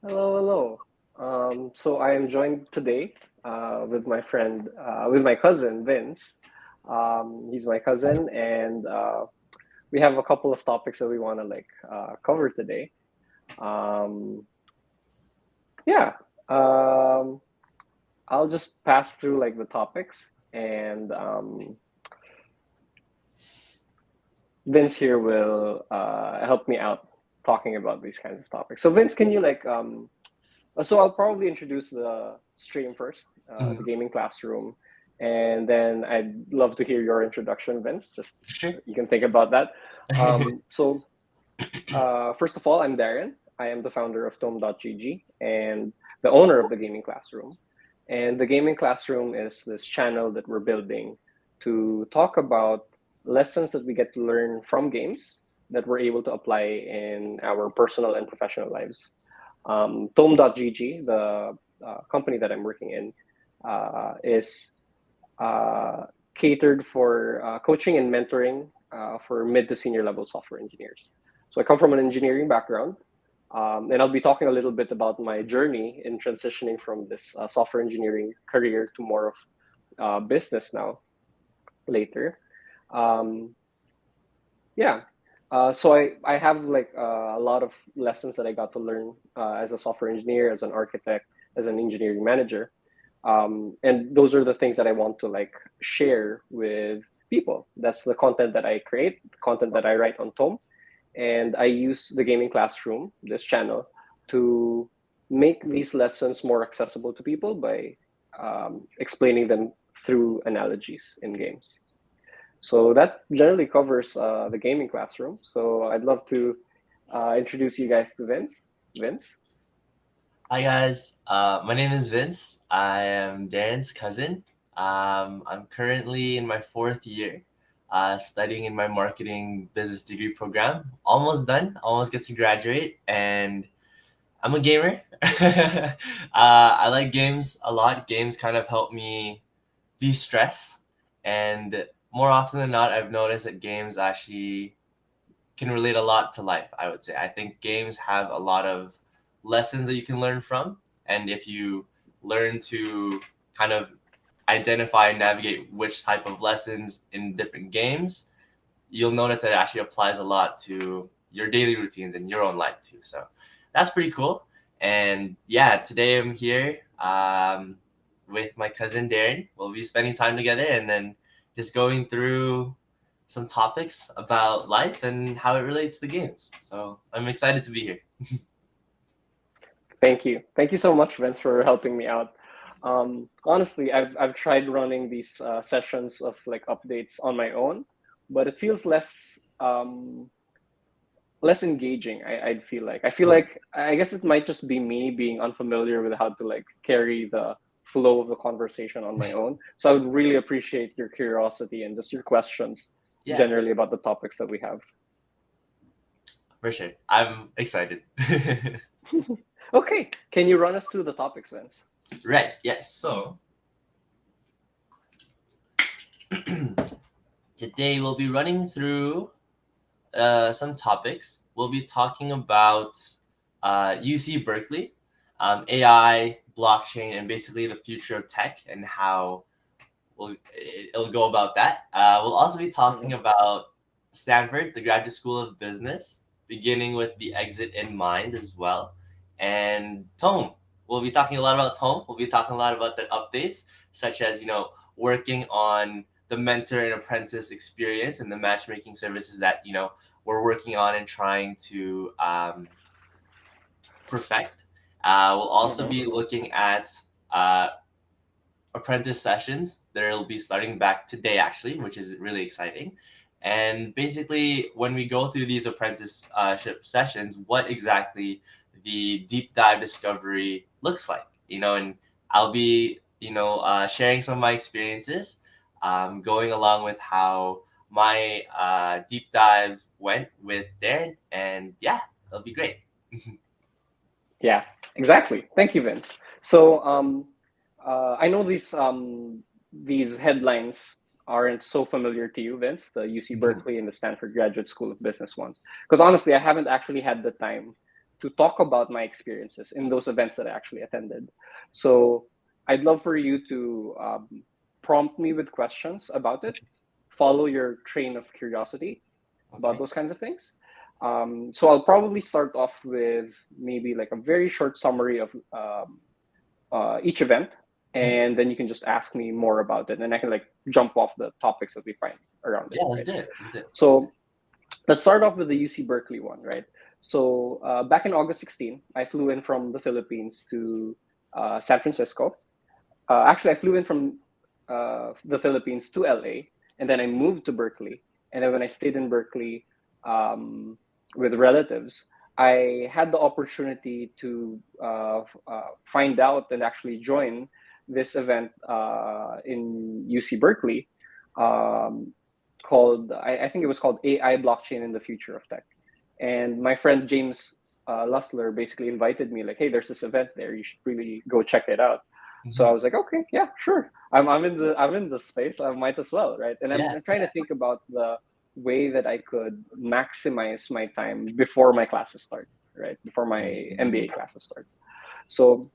Hello, hello. So I am joined today with my cousin Vince. He's my cousin, and we have a couple of topics that we want to cover today. Um, yeah, um, I'll just pass through like the topics, and Vince here will help me out talking about these kinds of topics. So Vince, can you so I'll probably introduce the stream first, the Mhm. gaming classroom, and then I'd love to hear your introduction, Vince. Just Sure. you can think about that. First of all, I'm Darren. I am the founder of Tome.gg and the owner of the gaming classroom. And the gaming classroom is this channel that we're building to talk about lessons that we get to learn from games that we're able to apply in our personal and professional lives. Tome.gg, the company that I'm working in, is uh, catered for coaching and mentoring for mid to senior level software engineers. So I come from an engineering background, and I'll be talking a little bit about my journey in transitioning from this software engineering career to more of business now later. Um, yeah. So I have a lot of lessons that I got to learn as a software engineer, as an architect, as an engineering manager, and those are the things that I want to share with people. That's the content that I create, the content that I write on Tome, and I use the gaming classroom, this channel, to make these lessons more accessible to people by explaining them through analogies in games. So that generally covers the gaming classroom. So I'd love to introduce you guys to Vince. Vince. Hi guys, my name is Vince. I am Darren's cousin. I'm currently in my fourth year, studying in my marketing business degree program. Almost done, almost get to graduate, and I'm a gamer. I like games a lot. Games kind of help me de-stress, and more often than not, I've noticed that games actually can relate a lot to life, I would say. I think games have a lot of lessons that you can learn from. And if you learn to kind of identify and navigate which type of lessons in different games, you'll notice that it actually applies a lot to your daily routines and your own life too. So that's pretty cool. And yeah, today I'm here with my cousin Darren. We'll be spending time together and then just going through some topics about life and how it relates to games. So I'm excited to be here. Thank you. Thank you so much, Vince, for helping me out. Honestly, I've tried running these sessions of like updates on my own, but it feels less engaging. I'd feel like I guess it might just be me being unfamiliar with how to like carry the flow of the conversation on my own. So I would really appreciate your curiosity and just your questions Yeah, generally about the topics that we have. for sure. I'm excited. Okay, can you run us through the topics, Vince? Right, yes. So today we'll be running through some topics. We'll be talking about UC Berkeley, AI, blockchain, and basically the future of tech and how it'll go about that. We'll also be Mhm. talking about Stanford, the Graduate School of Business, beginning with the exit in mind as well. And Tone. We'll be talking a lot about Tone. We'll be talking a lot about the updates, such as, working on the mentor and apprentice experience and the matchmaking services that, we're working on and trying to perfect. We'll also Mhm. be looking at uh, apprentice sessions that'll be starting back today actually, which is really exciting. And basically when we go through these apprenticeship sessions, what exactly the deep dive discovery looks like, and I'll be sharing some of my experiences, going along with how my deep dive went with Darren, and yeah, it'll be great. Yeah, exactly. Thank you, Vince. So I know these headlines aren't so familiar to you, Vince, the UC Berkeley and the Stanford Graduate School of Business ones, because honestly, I haven't actually had the time to talk about my experiences in those events that I actually attended. So I'd love for you to prompt me with questions about it, follow your train of curiosity about Okay. those kinds of things. So I'll probably start off with maybe like a very short summary of each event, Mhm. and then you can just ask me more about it, and I can like jump off the topics that we find around it, Yeah, let's right? do it. Let's do it. So let's start off with the UC Berkeley one, right? So back in August 16, I flew in from the Philippines to San Francisco. Actually, I flew in from the Philippines to LA, and then I moved to Berkeley. And then when I stayed in Berkeley um, with relatives, I had the opportunity to find out and actually join this event in UC Berkeley um, called, I think it was called AI Blockchain in the Future of Tech. And my friend James Lussler basically invited me, like, hey, there's this event there. You should really go check it out. So I Mhm. was like, okay, yeah, sure. I'm in the space. I might as well, right? And I'm, Yeah. I'm trying to think about the way that I could maximize my time before my classes start, right? Before my MBA classes start. So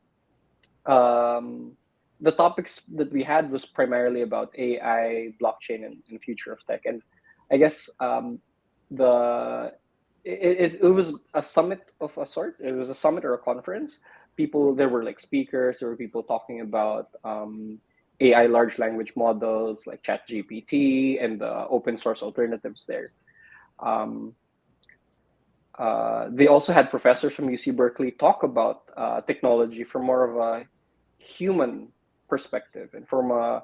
um, the topics that we had was primarily about AI, blockchain, and future of tech. And I guess the it was a summit of a sort. It was a summit or a conference. People there were like speakers. There were people talking about AI large language models like ChatGPT and the open source alternatives there. Um, they also had professors from UC Berkeley talk about technology from more of a human perspective and from a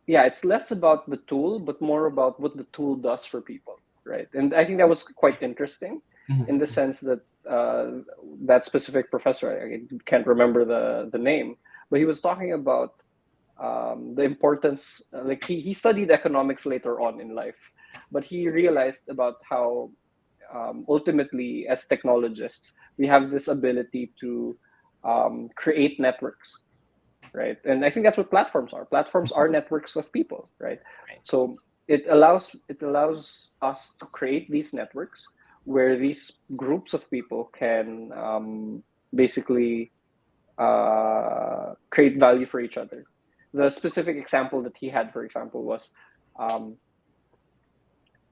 yeah, it's less about the tool but more about what the tool does for people, right? And I think that was quite interesting in the Mhm. sense that that specific professor, I can't remember the name, but he was talking about the importance, like he studied economics later on in life, but he realized about how ultimately as technologists we have this ability to create networks, right? And I think that's what platforms are. Platforms are networks of people, right? Right. So it allows us to create these networks where these groups of people can basically create value for each other. The specific example that he had, for example, was um,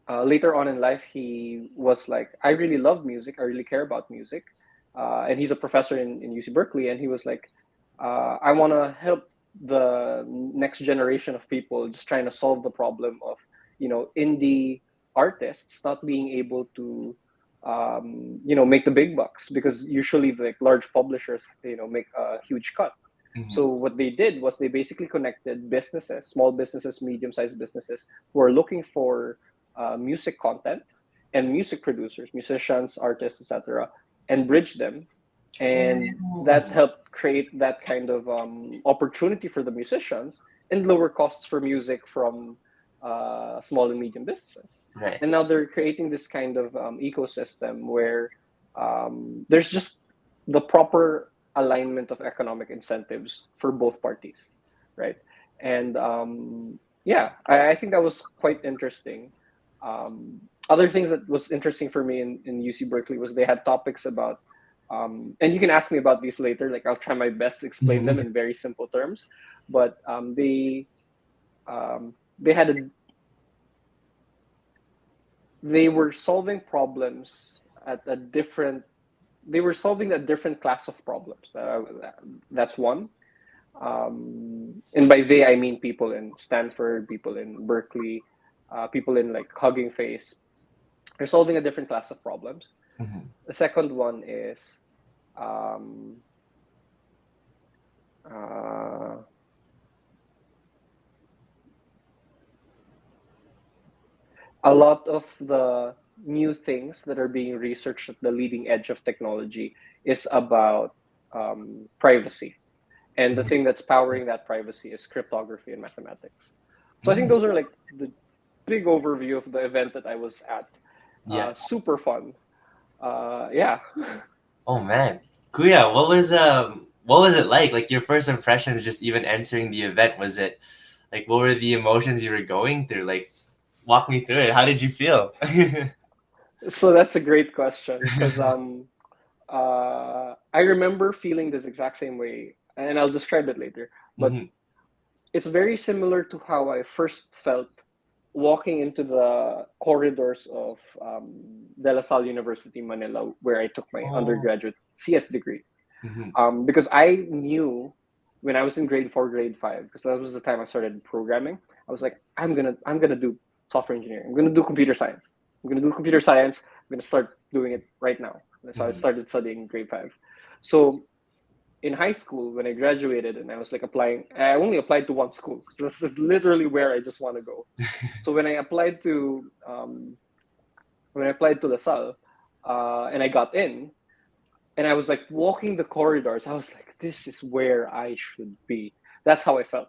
later on in life, he was like, I really love music. I really care about music. And he's a professor in UC Berkeley. And he was like, I want to help the next generation of people just trying to solve the problem of, indie artists not being able to, make the big bucks because usually like large publishers, make a huge cut. Mhm. So what they did was they basically connected businesses, small businesses, medium-sized businesses who are looking for music content and music producers, musicians, artists, etc., and bridge them. And that Oh. helped create that kind of opportunity for the musicians and lower costs for music from small and medium businesses. Right. And now they're creating this kind of ecosystem where there's just the proper alignment of economic incentives for both parties, right? And yeah, I think that was quite interesting. Other things that was interesting for me in UC Berkeley was they had topics about, and you can ask me about these later. Like I'll try my best to explain them Mhm. in very simple terms, but they had they were solving problems at a different. They were solving a different class of problems. That's one. And by they, I mean people in Stanford, people in Berkeley, people in like Hugging Face. They're solving a different class of problems. Mhm. The second one is um, uh, a lot of the new things that are being researched at the leading edge of technology is about privacy. And the Mhm. thing that's powering that privacy is cryptography and mathematics. So I think Mm. those are like the big overview of the event that I was at. Yeah. Super fun. Yeah. Oh man, Kuya, what was it like? Like your first impressions, just even entering the event, was it like what were the emotions you were going through? Like walk me through it. How did you feel? So that's a great question because I remember feeling this exact same way, and I'll describe it later. But Mhm. it's very similar to how I first felt walking into the corridors of De La Salle University, Manila, where I took my Oh. undergraduate CS degree. Mhm. Because I knew when I was in grade four, grade five, because that was the time I started programming. I was like, I'm gonna do software engineering. I'm gonna do computer science. I'm gonna do computer science. I'm gonna start doing it right now. So I Mhm. started studying in grade five. So in high school, when I graduated and I was like applying, I only applied to one school. So this is literally where I just want to go. So when I applied to LaSalle, and I got in, and I was like walking the corridors. I was like, this is where I should be. That's how I felt.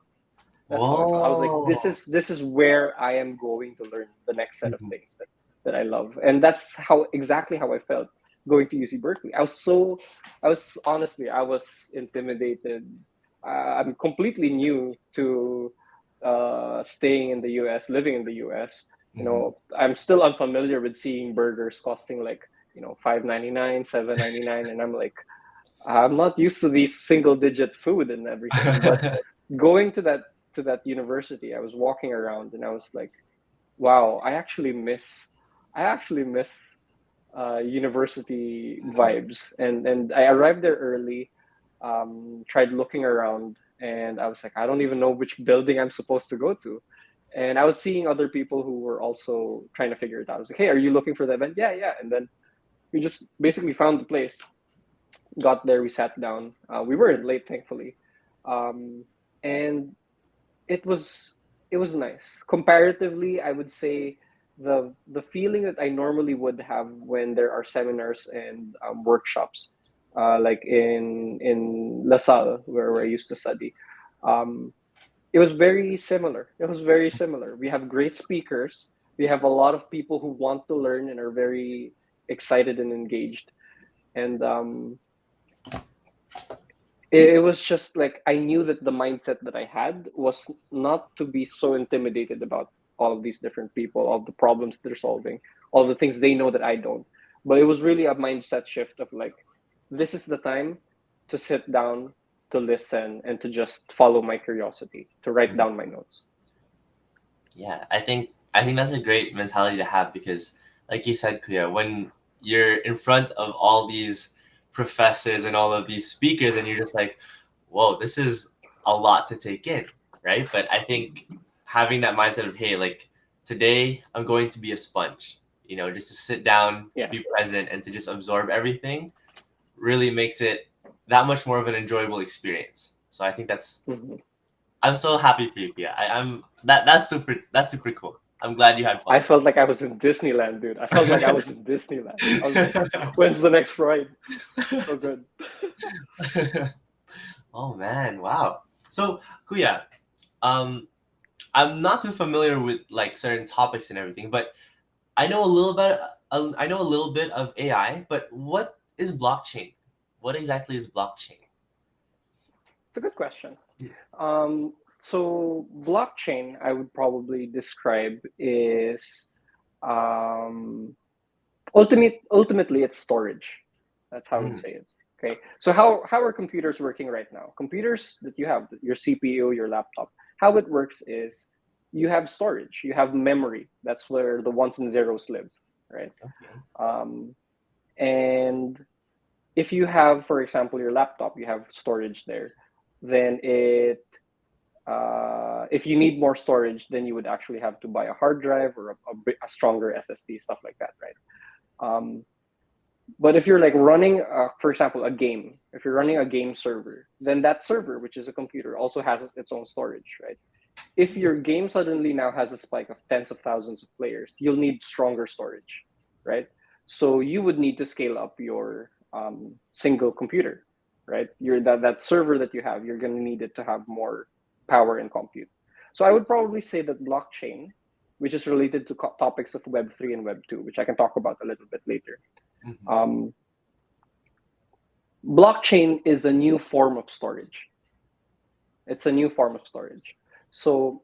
That's how I felt. I was like, this Whoa. is this is where I am going to learn the next set of Mhm. things that I love. And that's how exactly how I felt going to UC Berkeley. I was honestly, I was intimidated. I'm completely new to staying in the US, living in the US. You Mhm. know, I'm still unfamiliar with seeing burgers costing like, $5.99, $7.99, and I'm like, I'm not used to these single digit food and everything. But going to that university, I was walking around and I was like, wow, I actually miss university vibes. And I arrived there early, tried looking around, and I was like, I don't even know which building I'm supposed to go to. And I was seeing other people who were also trying to figure it out. I was like, hey, are you looking for the event? Yeah, yeah. And then we just basically found the place, got there, we sat down. We weren't late, thankfully, and it was it was nice. Comparatively, I would say the feeling that I normally would have when there are seminars and workshops, like in LaSalle, where I used to study. Um, it was very similar. It was very similar. We have great speakers. We have a lot of people who want to learn and are very excited and engaged. And it was just like I knew that the mindset that I had was not to be so intimidated about all of these different people, all the problems they're solving, all the things they know that I don't. But it was really a mindset shift of like, this is the time to sit down, to listen, and to just follow my curiosity, to write Mhm. down my notes. Yeah, I think that's a great mentality to have because, like you said, Kuya, when you're in front of all these professors and all of these speakers, and you're just like, "Whoa, this is a lot to take in," right? But I think having that mindset of, "Hey, like today, I'm going to be a sponge," just to sit down, Yeah. be present, and to just absorb everything, really makes it that much more of an enjoyable experience. So I think Mhm. I'm so happy for you, Pia. That's super cool. I'm glad you had fun. I felt like I was in Disneyland, dude. I felt like I was in Disneyland. I was like, when's the next ride? So good. Oh man, wow. So Kuya, um, I'm not too familiar with like certain topics and everything, but I know a little bit. I know a little bit of AI, but what is blockchain? What exactly is blockchain? It's a good question. So blockchain, I would probably describe is um, ultimately it's storage. That's how I would Mm, say it. Okay. So how are computers working right now? Computers that you have, your CPU, your laptop, how it works is you have storage, you have memory. That's where the ones and zeros live, right? okay. Um, and if you have, for example, your laptop, you have storage there, then if you need more storage, then you would actually have to buy a hard drive or a stronger SSD, stuff like that, right? Um, but if you're like running, for example, a game, if you're running a game server, then that server, which is a computer, also has its own storage, right? If your game suddenly now has a spike of tens of thousands of players, you'll need stronger storage, right? So you would need to scale up your single computer, right? That server that you have, you're going to need it to have more power and compute. So I would probably say that blockchain, which is related to topics of Web 3 and Web 2, which I can talk about a little bit later. Mhm. Um, Blockchain is a new form of storage. It's a new form of storage. So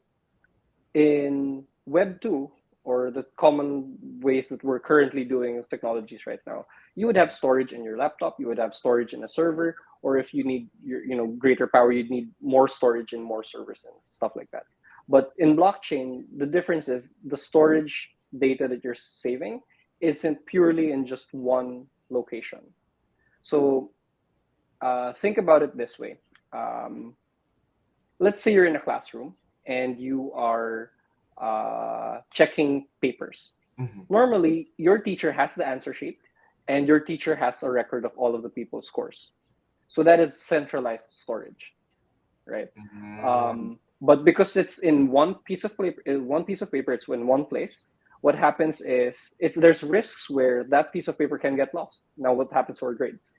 in Web 2, or the common ways that we're currently doing technologies right now, you would have storage in your laptop, you would have storage in a server, or if you need your, greater power, you'd need more storage and more servers and stuff like that. But in blockchain, the difference is the storage data that you're saving isn't purely in just one location. So think about it this way. Um, let's say you're in a classroom and you are checking papers. Mm-hmm. Normally, your teacher has the answer sheet and your teacher has a record of all of the people's scores. So that is centralized storage, right? Mm-hmm. But because it's in one piece of paper, it's in one place. What happens is if there's risks where that piece of paper can get lost. Now, what happens to our grades?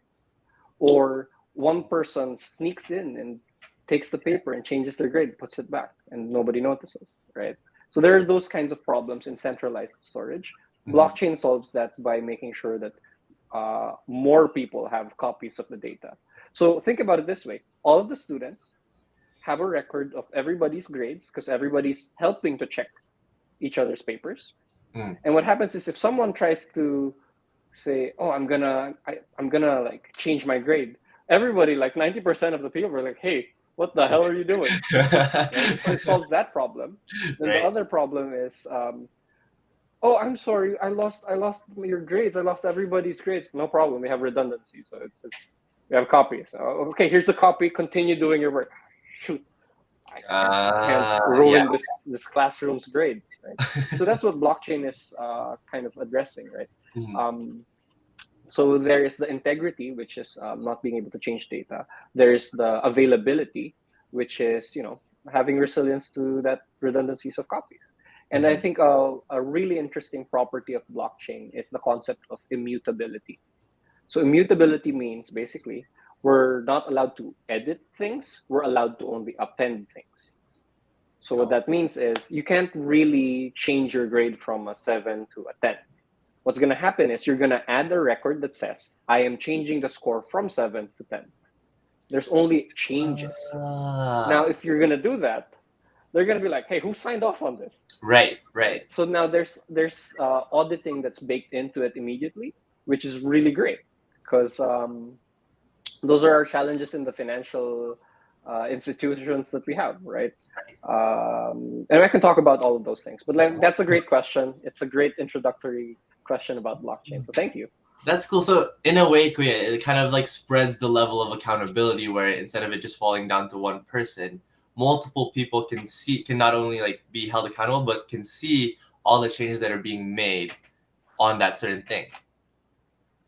Or one person sneaks in and takes the paper and changes their grade, puts it back, and nobody notices, right? So there are those kinds of problems in centralized storage. Mm-hmm. Blockchain solves that by making sure that more people have copies of the data. So think about it this way: all of the students have a record of everybody's grades because everybody's helping to check each other's papers. Mm. And what happens is if someone tries to say, "Oh, I'm gonna like change my grade," everybody, like 90% of the people, are like, "Hey, what the hell are you doing?" Right? So it solves that problem. Then the Right. other problem is, "Oh, I'm sorry, I lost your grades. I lost everybody's grades." No problem. We have redundancy, so we have copies. Okay, here's a copy. Continue doing your work. Shoot, I can't Yeah. ruin this classroom's grades, right? So that's what blockchain is kind of addressing, right? Mm-hmm. Um, so there is the integrity, which is not being able to change data. There is the availability, which is having resilience to that redundancies of copies. And I Mm-hmm. think a really interesting property of blockchain is the concept of immutability. So immutability means basically we're not allowed to edit things, we're allowed to only append things. So what Oh. that means is you can't really change your grade from a 7 to a 10. What's going to happen is you're going to add a record that says, I am changing the score from 7 to 10. There's only changes. Now, Ah. if you're going to do that, they're going to be like, hey, who signed off on this? Right. Right. Right. So now there's auditing that's baked into it immediately, which is really great because those are our challenges in the financial institutions that we have, right? And I can talk about all of those things, but like that's a great question. It's a great introductory question about blockchain. So thank you. That's cool. So in a way, Kuya, it kind of like spreads the level of accountability where instead of it just falling down to one person, multiple people can not only like be held accountable, but can see all the changes that are being made on that certain thing.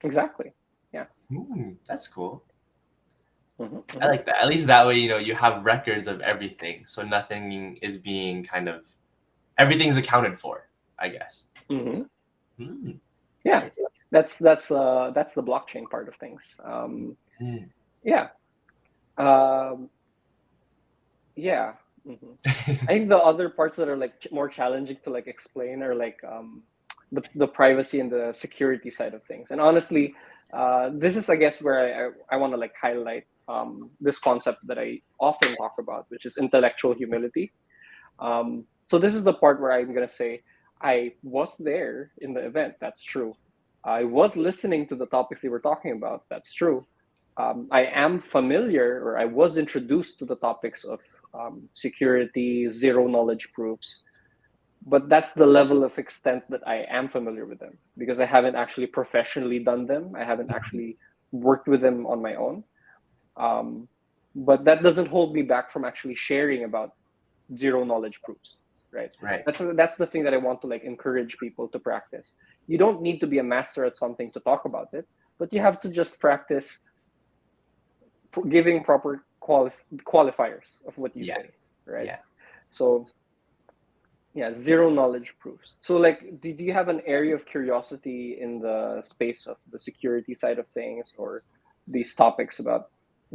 Exactly. Yeah. That's cool. Mm-hmm, I mm-hmm. like that. At least that way, you have records of everything, so nothing is being kind of everything's accounted for, I guess. Mm-hmm. Hmm. Yeah. Nice. That's the blockchain part of things. Mm. Yeah. Um, yeah. Mm-hmm. I think the other parts that are like more challenging to like explain are like the privacy and the security side of things. And honestly, this is I guess where I want to like highlight this concept that I often talk about, which is intellectual humility. So this is the part where I'm gonna say I was there in the event. That's true. I was listening to the topics they were talking about. That's true. I am familiar, or I was introduced to the topics of security, zero knowledge proofs, but that's the level of extent that I am familiar with them because I haven't actually professionally done them. I haven't actually worked with them on my own. Um, but that doesn't hold me back from actually sharing about zero knowledge proofs, right? Right. That's the thing that I want to like encourage people to practice. You don't need to be a master at something to talk about it, but you have to just practice giving proper qualifiers of what you Yeah. say, right? Yeah. So yeah, zero knowledge proofs. So like, do you have an area of curiosity in the space of the security side of things or these topics about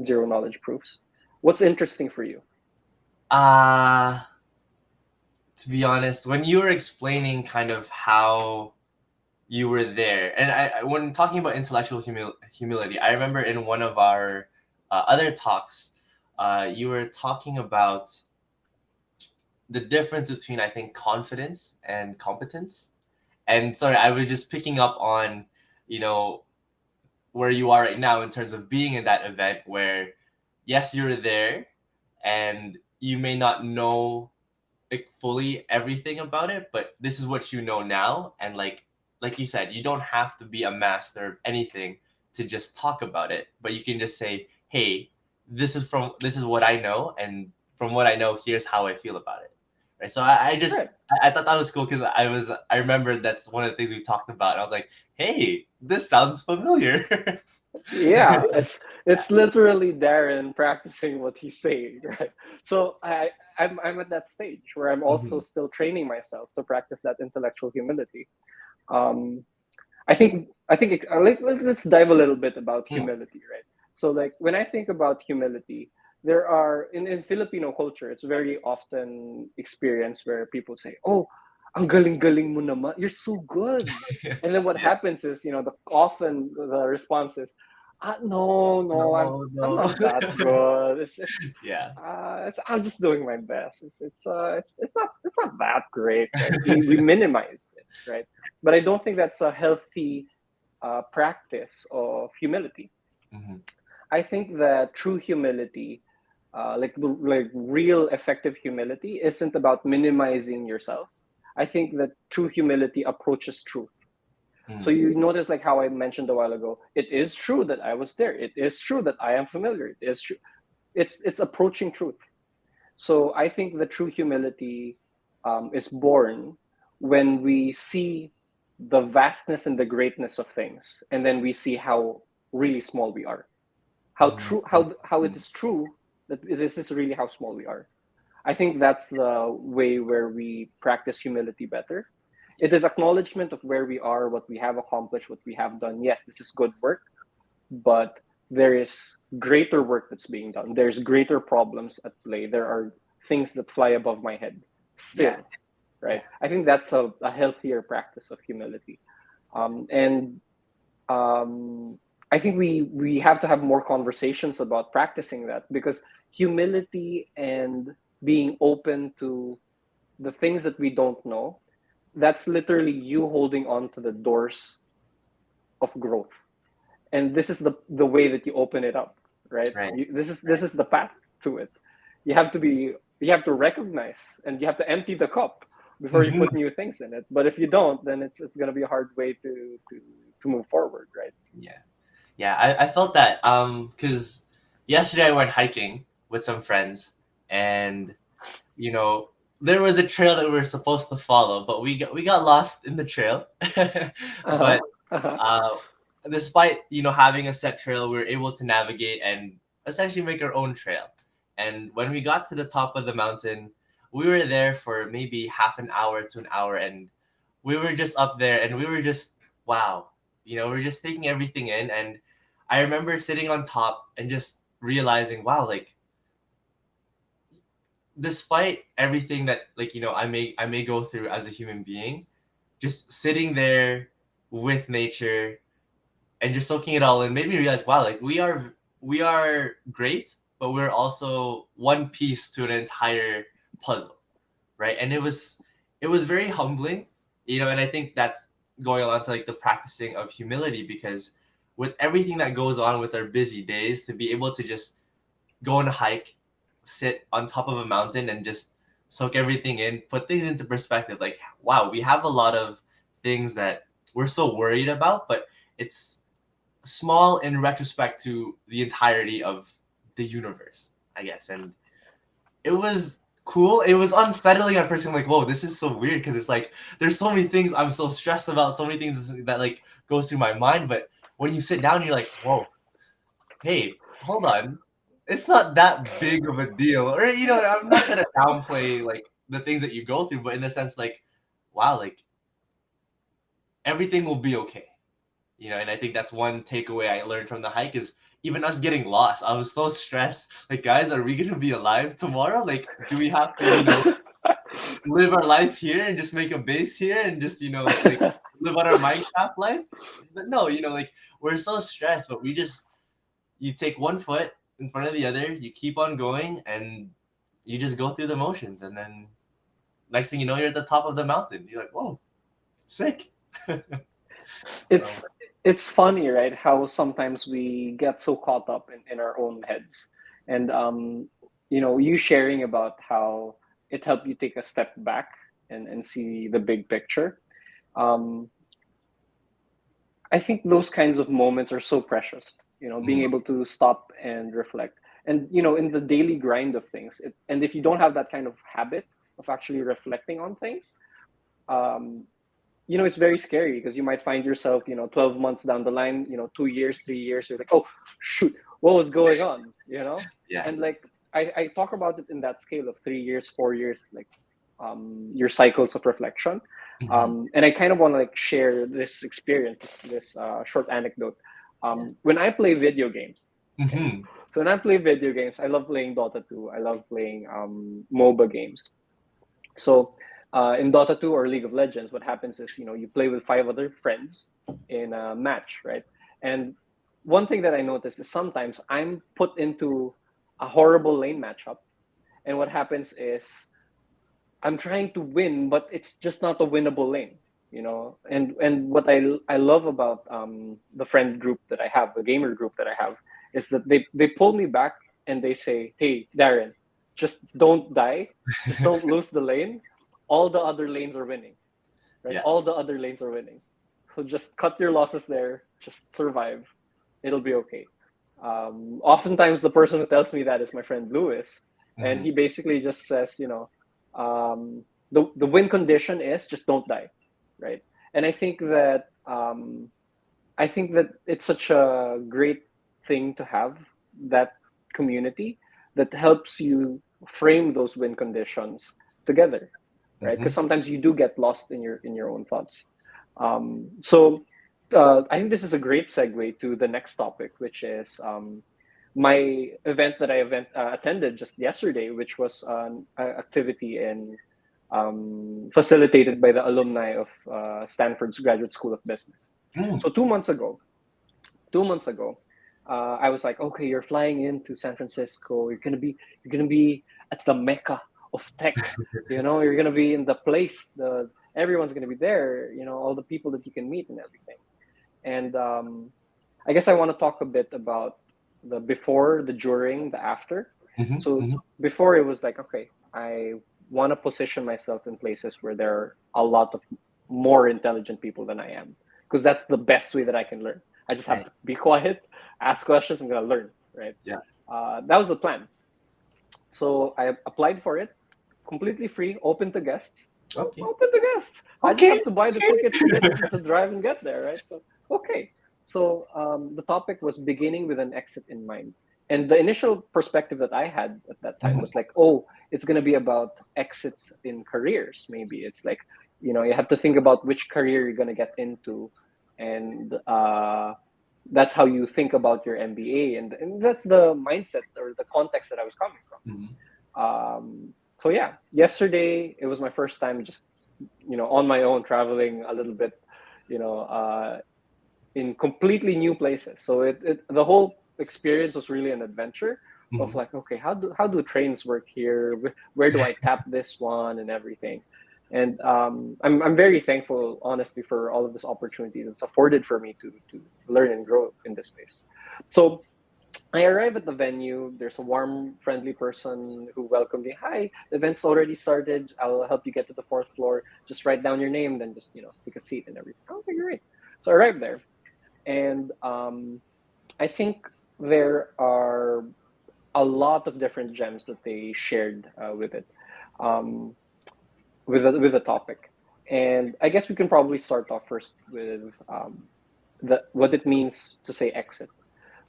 zero knowledge proofs? What's interesting for you? Uh to be honest, when you were explaining kind of how you were there, and when talking about intellectual humility, I remember in one of our other talks, you were talking about the difference between, I think, confidence and competence. And sorry, I was just picking up on, you know, where you are right now in terms of being in that event where, yes, you're there and you may not know like fully everything about it, but this is what you know now. And like you said, you don't have to be a master of anything to just talk about it, but you can just say, hey, this is what I know, and from what I know, here's how I feel about it. Right. So I just Right. I thought that was cool because I remember that's one of the things we talked about. And I was like, hey, this sounds familiar. Yeah, it's literally Darren practicing what he's saying, right? So I'm at that stage where I'm also Mhm. still training myself to practice that intellectual humility. Um, let's dive a little bit about Mm. humility, right? So like when I think about humility, there are in Filipino culture, it's very often experienced where people say, "Oh, ang galing-galing mo naman. You're so good." And then what Yeah. happens is, often the response is, no, no, No, I'm no. not that good. Yeah. I'm just doing my best. It's not that great, right? We minimize it, right? But I don't think that's a healthy practice of humility. Hmm. I think that true humility, like real effective humility, isn't about minimizing yourself. I think that true humility approaches truth. So Hmm. you notice, like how I mentioned a while ago, it is true that I was there. It is true that I am familiar. It is true. It's approaching truth. So I think the true humility is born when we see the vastness and the greatness of things, and then we see how really small we are. How Mhm. true, how it is true that this is really how small we are. I think that's the way where we practice humility better. It is acknowledgement of where we are, what we have accomplished, what we have done. Yes, this is good work, but there is greater work that's being done. There's greater problems at play. There are things that fly above my head Yeah. still, right? Yeah. I think that's a healthier practice of humility. And I think we have to have more conversations about practicing that, because humility and being open to the things that we don't know, that's literally you holding on to the doors of growth, and this is the way that you open it up, right? Right. This is the path to it. You have to be you have to recognize, and you have to empty the cup before you put Mhm. new things in it. But if you don't, then it's going to be a hard way to move forward, right? Yeah. Yeah. I felt that because yesterday I went hiking with some friends, and you know there was a trail that we were supposed to follow, but we got lost in the trail. Uh-huh. But Uh-huh. uh, despite having a set trail, we were able to navigate and essentially make our own trail. And when we got to the top of the mountain, we were there for maybe half an hour to an hour, and we were just up there, and we were just wow, we are just taking everything in. And I remember sitting on top and just realizing, wow, like despite everything that I may go through as a human being, just sitting there with nature and just soaking it all in made me realize, wow, like we are great, but we're also one piece to an entire puzzle, right? And it was very humbling, and I think that's going along to like the practicing of humility, because with everything that goes on with our busy days, to be able to just go on a hike, sit on top of a mountain, and just soak everything in, put things into perspective. Like, wow, we have a lot of things that we're so worried about, but it's small in retrospect to the entirety of the universe, I guess. And it was cool. It was unsettling at first. I'm like, whoa, this is so weird, because it's like there's so many things I'm so stressed about, so many things that like goes through my mind. But when you sit down, you're like, whoa, hey, hold on. It's not that big of a deal. Or I'm not trying to downplay like the things that you go through, but in the sense like, wow, like everything will be okay. And I think that's one takeaway I learned from the hike is even us getting lost. I was so stressed. Like, guys, are we gonna be alive tomorrow? Like, do we have to, live our life here and just make a base here and just, like live out our Minecraft life? But no, like we're so stressed, but you take one foot in front of the other, you keep on going, and you just go through the motions, and then next thing you know, you're at the top of the mountain. You're like, whoa, sick. So It's it's funny, right? How sometimes we get so caught up in our own heads. And you sharing about how it helped you take a step back and see the big picture. Um, I think those kinds of moments are so precious, being mm, able to stop and reflect. And, in the daily grind of things, and if you don't have that kind of habit of actually reflecting on things, um, it's very scary because you might find yourself, 12 months down the line, 2 years, 3 years, you're like, oh, shoot, what was going on? yeah. And like, I talk about it in that scale of 3 years, 4 years, like your cycles of reflection. Hmm. And I kind of want to like share this experience, this short anecdote. Yeah. When I play video games, okay, Hmm. so when I play video games, I love playing Dota 2. I love playing MOBA games. So in Dota 2 or League of Legends, what happens is, you play with five other friends in a match, right? And one thing that I noticed is sometimes I'm put into a horrible lane matchup. And what happens is I'm trying to win, but it's just not a winnable lane. And what I love about the friend group that I have, the gamer group that I have, is that they pull me back and they say, "Hey, Darren, just don't die, just don't lose the lane. All the other lanes are winning, right? Yeah. All the other lanes are winning. So just cut your losses there, just survive. It'll be okay." Oftentimes, the person who tells me that is my friend Lewis, and Hmm. he basically just says, the win condition is just don't die, right? And I think that it's such a great thing to have that community that helps you frame those win conditions together, right? Because Hmm. sometimes you do get lost in your own thoughts. So I think this is a great segue to the next topic, which is my event that I attended just yesterday, which was an activity facilitated by the alumni of Stanford's Graduate School of Business. Mm. So 2 months ago, I was like, okay, you're flying into San Francisco. You're gonna be at the mecca of tech. You're gonna be in the place. Everyone's gonna be there. All the people that you can meet and everything. And I guess I want to talk a bit about the before, the during, the after. Hmm. So Hmm. before it was like, okay, I want to position myself in places where there are a lot of more intelligent people than I am, because that's the best way that I can learn. I just have Right. to be quiet, ask questions, I'm gonna learn, right? Yeah. That was the plan. So I applied for it, completely free, open to guests. So Okay. open to guests. I just Okay. have to buy the Okay. tickets to drive and get there, right? So okay. So the topic was beginning with an exit in mind. And the initial perspective that I had at that time Hmm. was like, oh, it's going to be about exits in careers. Maybe it's like, you have to think about which career you're going to get into. And that's how you think about your MBA. And that's the mindset or the context that I was coming from. Hmm. So yeah, yesterday it was my first time just on my own traveling a little bit, you know, in completely new places. So the whole experience was really an adventure of Hmm. like, okay, how do trains work here? Where do I tap this one and everything? And I'm very thankful, honestly, for all of this opportunity that's afforded for me to learn and grow in this space. So I arrive at the venue. There's a warm, friendly person who welcomed me. Hi, the event's already started. I'll help you get to the fourth floor. Just write down your name, then just take a seat and everything. Okay, great. So I arrived there, and I think there are a lot of different gems that they shared with it, um, with the topic. And I guess we can probably start off first with what it means to say exit.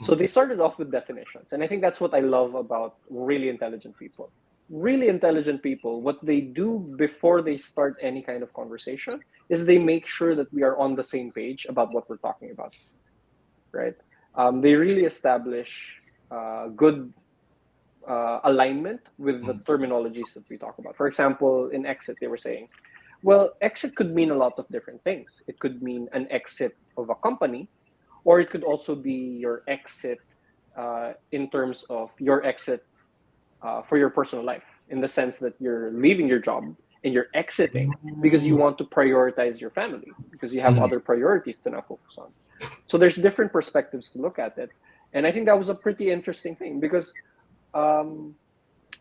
So they started off with definitions. And I think that's what I love about really intelligent people. Really intelligent people, what they do before they start any kind of conversation is they make sure that we are on the same page about what we're talking about, right? They really establish good alignment with the Hmm. terminologies that we talk about. For example, in exit, they were saying, well, exit could mean a lot of different things. It could mean an exit of a company, or it could also be your exit in terms of your exit for your personal life, in the sense that you're leaving your job and you're exiting because you want to prioritize your family, because you have Mhm. other priorities to now focus on. So there's different perspectives to look at it. And I think that was a pretty interesting thing because um,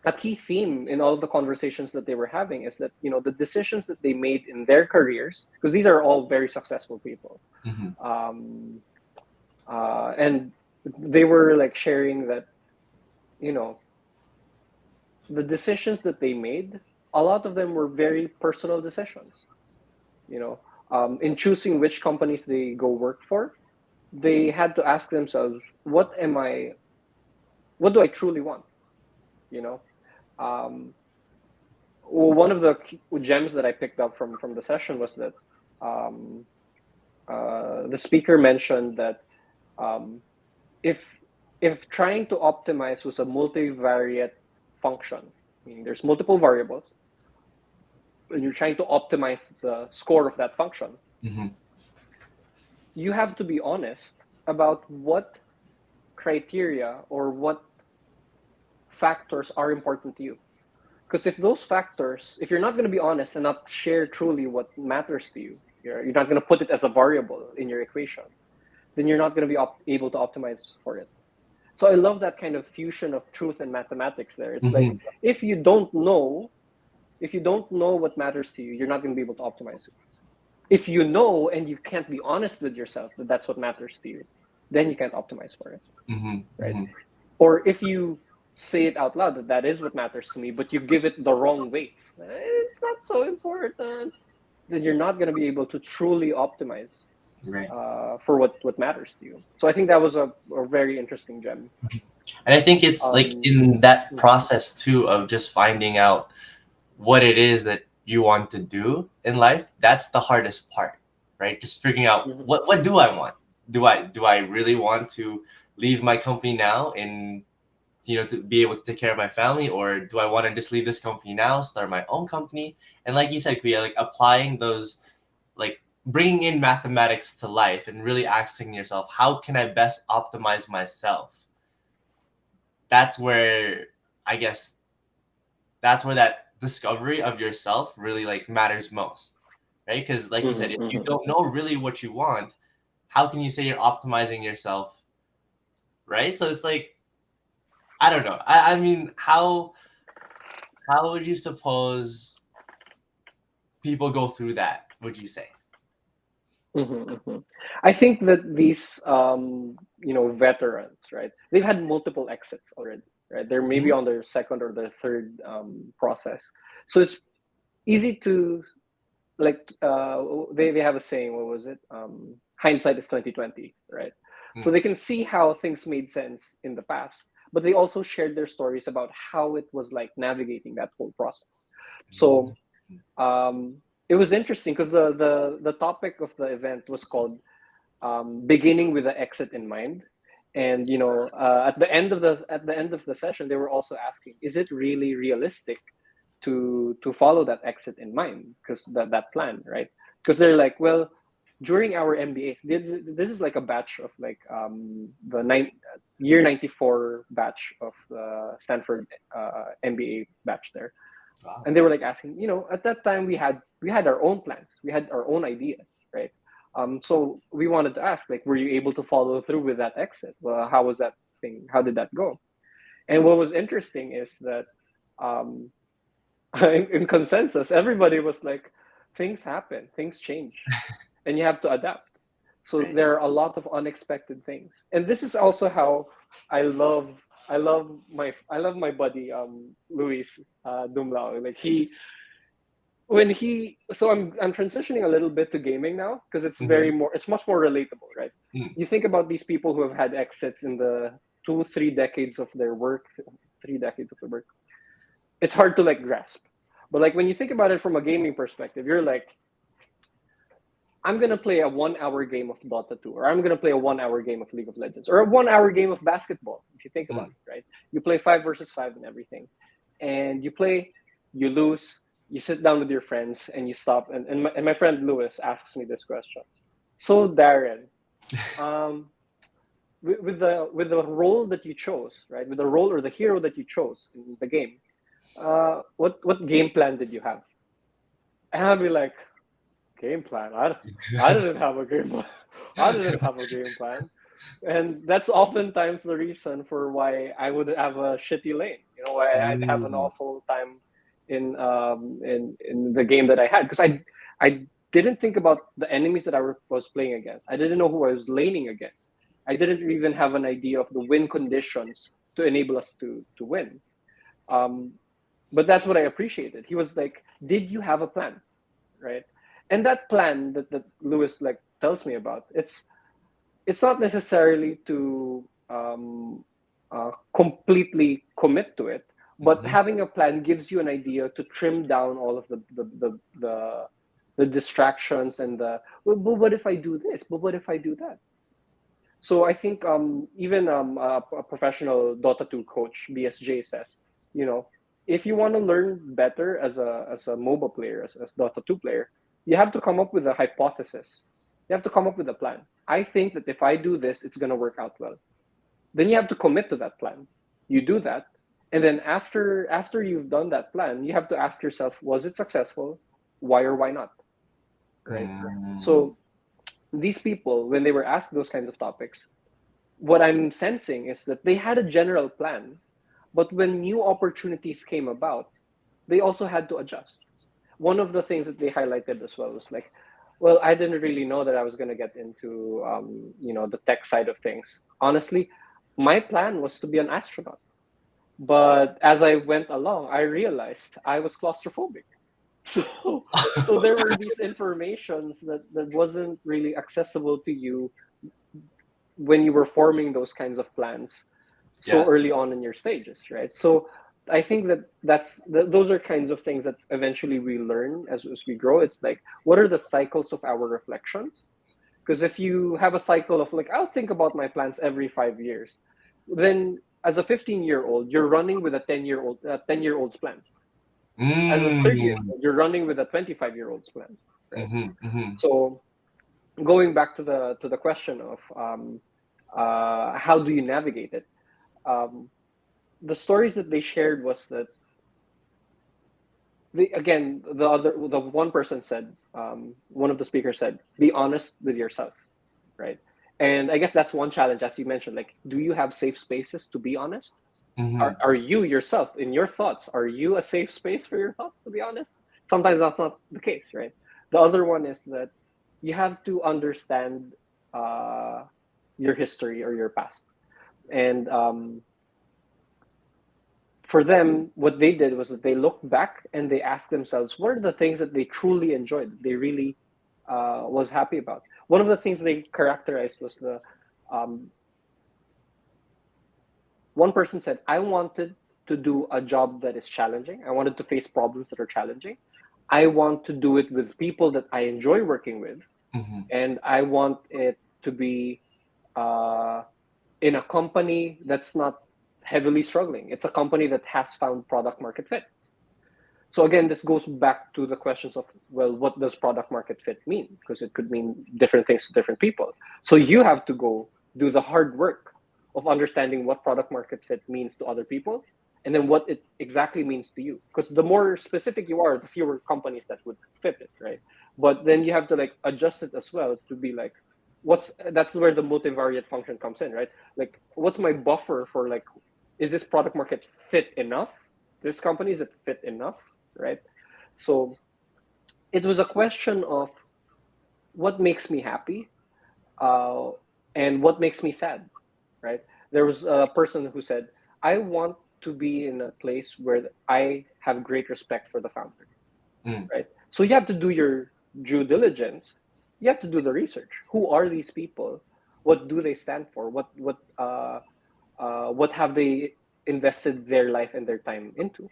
a key theme in all of the conversations that they were having is that, the decisions that they made in their careers, because these are all very successful people, Mhm. um, and they were like sharing that, you know, the decisions that they made, a lot of them were very personal decisions. You know, in choosing which companies they go work for, they had to ask themselves, what do I truly want? You know, um, well, one of the gems that I picked up from the session was that um, the speaker mentioned that um, if if trying to optimize was a multivariate function, meaning there's multiple variables, and you're trying to optimize the score of that function, Mhm. you have to be honest about what criteria or what factors are important to you. Because if you're not going to be honest and not share truly what matters to you, you're not going to put it as a variable in your equation, then you're not going to be able to optimize for it. So I love that kind of fusion of truth and mathematics there. It's like Mhm. if you don't know, if you don't know what matters to you, you're not going to be able to optimize it. If you know and you can't be honest with yourself that that's what matters to you, then you can't optimize for it, Mhm. right? Mhm. Or if you say it out loud that that is what matters to me, but you give it the wrong weights, it's not so important, then you're not going to be able to truly optimize Right. for what matters to you. So I think that was a very interesting gem. And I think it's like Um, in that mhm, process too of just finding out what it is that you want to do in life. That's the hardest part, right? Just figuring out mhm, what do I want? Do I really want to leave my company now and to be able to take care of my family, or do I want to just leave this company now, start my own company? And like you said, Kuya, like applying those, like bringing in mathematics to life and really asking yourself, how can I best optimize myself? That's where I guess that's where that discovery of yourself really like matters most, right? Because like you said, mhm, if you mhm, don't know really what you want, how can you say you're optimizing yourself, right? So it's like, I don't know. I mean, how would you suppose people go through that, would you say? mhm, mhm. I think that these veterans, right? They've had multiple exits already, right? They're maybe Mhm. on their second or their third process, so it's easy to like they have a saying, what was it, hindsight is 2020, right? So Mm. they can see how things made sense in the past, but they also shared their stories about how it was like navigating that whole process. So um, it was interesting because the topic of the event was called beginning with the exit in mind. And at the end of the session, they were also asking, is it really realistic to follow that exit in mind, because that plan, right? Because they're like, well, during our MBAs, this is like a batch of like year 94 batch of the Stanford MBA batch there. Wow. And they were like asking, at that time we had our own plans, we had our own ideas, right? So we wanted to ask, like, were you able to follow through with that exit? Well, how was that thing, how did that go? And what was interesting is that um, in consensus, everybody was like, things happen, things change, and you have to adapt. So Right. there are a lot of unexpected things, and this is also how I love I love my buddy Luis Dumlao. Like I'm transitioning a little bit to gaming now because Mhm. it's much more relatable, right? Mm. You think about these people who have had exits in the 2 3 decades of their work, 3 decades of their work. It's hard to like grasp, but like when you think about it from a gaming perspective, you're like, I'm gonna play a 1 hour game of Dota 2, or I'm gonna play a 1 hour game of League of Legends, or a 1 hour game of basketball. If you think about Mm. it, right? You play 5 versus 5 and everything, and you play, you lose, you sit down with your friends, and you stop. And my friend Lewis asks me this question. So Darren, um, with the role that you chose, right? With the role or the hero that you chose in the game, what game plan did you have? And I'd be like, game plan. I didn't have a game plan. I didn't have a game plan. And that's oftentimes the reason for why I would have a shitty lane. You know, why I'd have an Mm. awful time in the game that I had, because I didn't think about the enemies that was playing against. I didn't know who I was laning against. I didn't even have an idea of the win conditions to enable us to win. Um, but that's what I appreciated. He was like, "Did you have a plan?" Right? And that plan that Lewis like tells me about, it's not necessarily to completely commit to it, but Mhm. having a plan gives you an idea to trim down all of the distractions and the, well, but what if I do this? But what if I do that? So I think even a professional Dota 2 coach, BSJ, says, you know, if you want to learn better as a mobile player, as Dota 2 player, you have to come up with a hypothesis. You have to come up with a plan. I think that if I do this, it's going to work out well. Then you have to commit to that plan. You do that, and then after you've done that plan, you have to ask yourself, was it successful? Why or why not? Right? Mm. So these people, when they were asked those kinds of topics, what I'm sensing is that they had a general plan, but when new opportunities came about, they also had to adjust. One of the things that they highlighted as well was like, well, I didn't really know that I was going to get into, the tech side of things. Honestly, my plan was to be an astronaut, but as I went along, I realized I was claustrophobic. So, so there were these informations that wasn't really accessible to you when you were forming those kinds of plans so Yeah. early on in your stages, right? So I think that those are kinds of things that eventually we learn as we grow. It's like, what are the cycles of our reflections? Because if you have a cycle of like, I'll think about my plans every 5 years, then as a 15-year-old, you're running with a 10-year old's plan. As a 30 year Mm. old, you're running with a 25-year-old's plan, right? Mhm. Mhm. So going back to the question of how do you navigate it, um, the stories that they shared was that again, the one person said, one of the speakers said, be honest with yourself, right? And I guess that's one challenge, as you mentioned, like, do you have safe spaces to be honest? are, Mhm. are you yourself in your thoughts, are you a safe space for your thoughts, to be honest? Sometimes that's not the case, right? The other one is that you have to understand uh, your history or your past. And for them, what they did was that they looked back and they asked themselves, what are the things that they truly enjoyed, they really was happy about? One of the things they characterized was the um, one person said, I wanted to do a job that is challenging. I wanted to face problems that are challenging. I want to do it with people that I enjoy working with. Mhm. And I want it to be uh, in a company that's not heavily struggling. It's a company that has found product market fit. So again, this goes back to the questions of, well, what does product market fit mean? Because it could mean different things to different people. So you have to go do the hard work of understanding what product market fit means to other people, and then what it exactly means to you. Because the more specific you are, the fewer companies that would fit it, right? But then you have to like adjust it as well to be like, that's where the multivariate function comes in, right? Like, what's my buffer for like, is this product market fit enough? This company, is it fit enough? Right? So it was a question of what makes me happy, uh, and what makes me sad, right? There was a person who said, I want to be in a place where I have great respect for the founder, Mm. right? So you have to do your due diligence. You have to do the research. Who are these people? What do they stand for? What have they invested their life and their time into?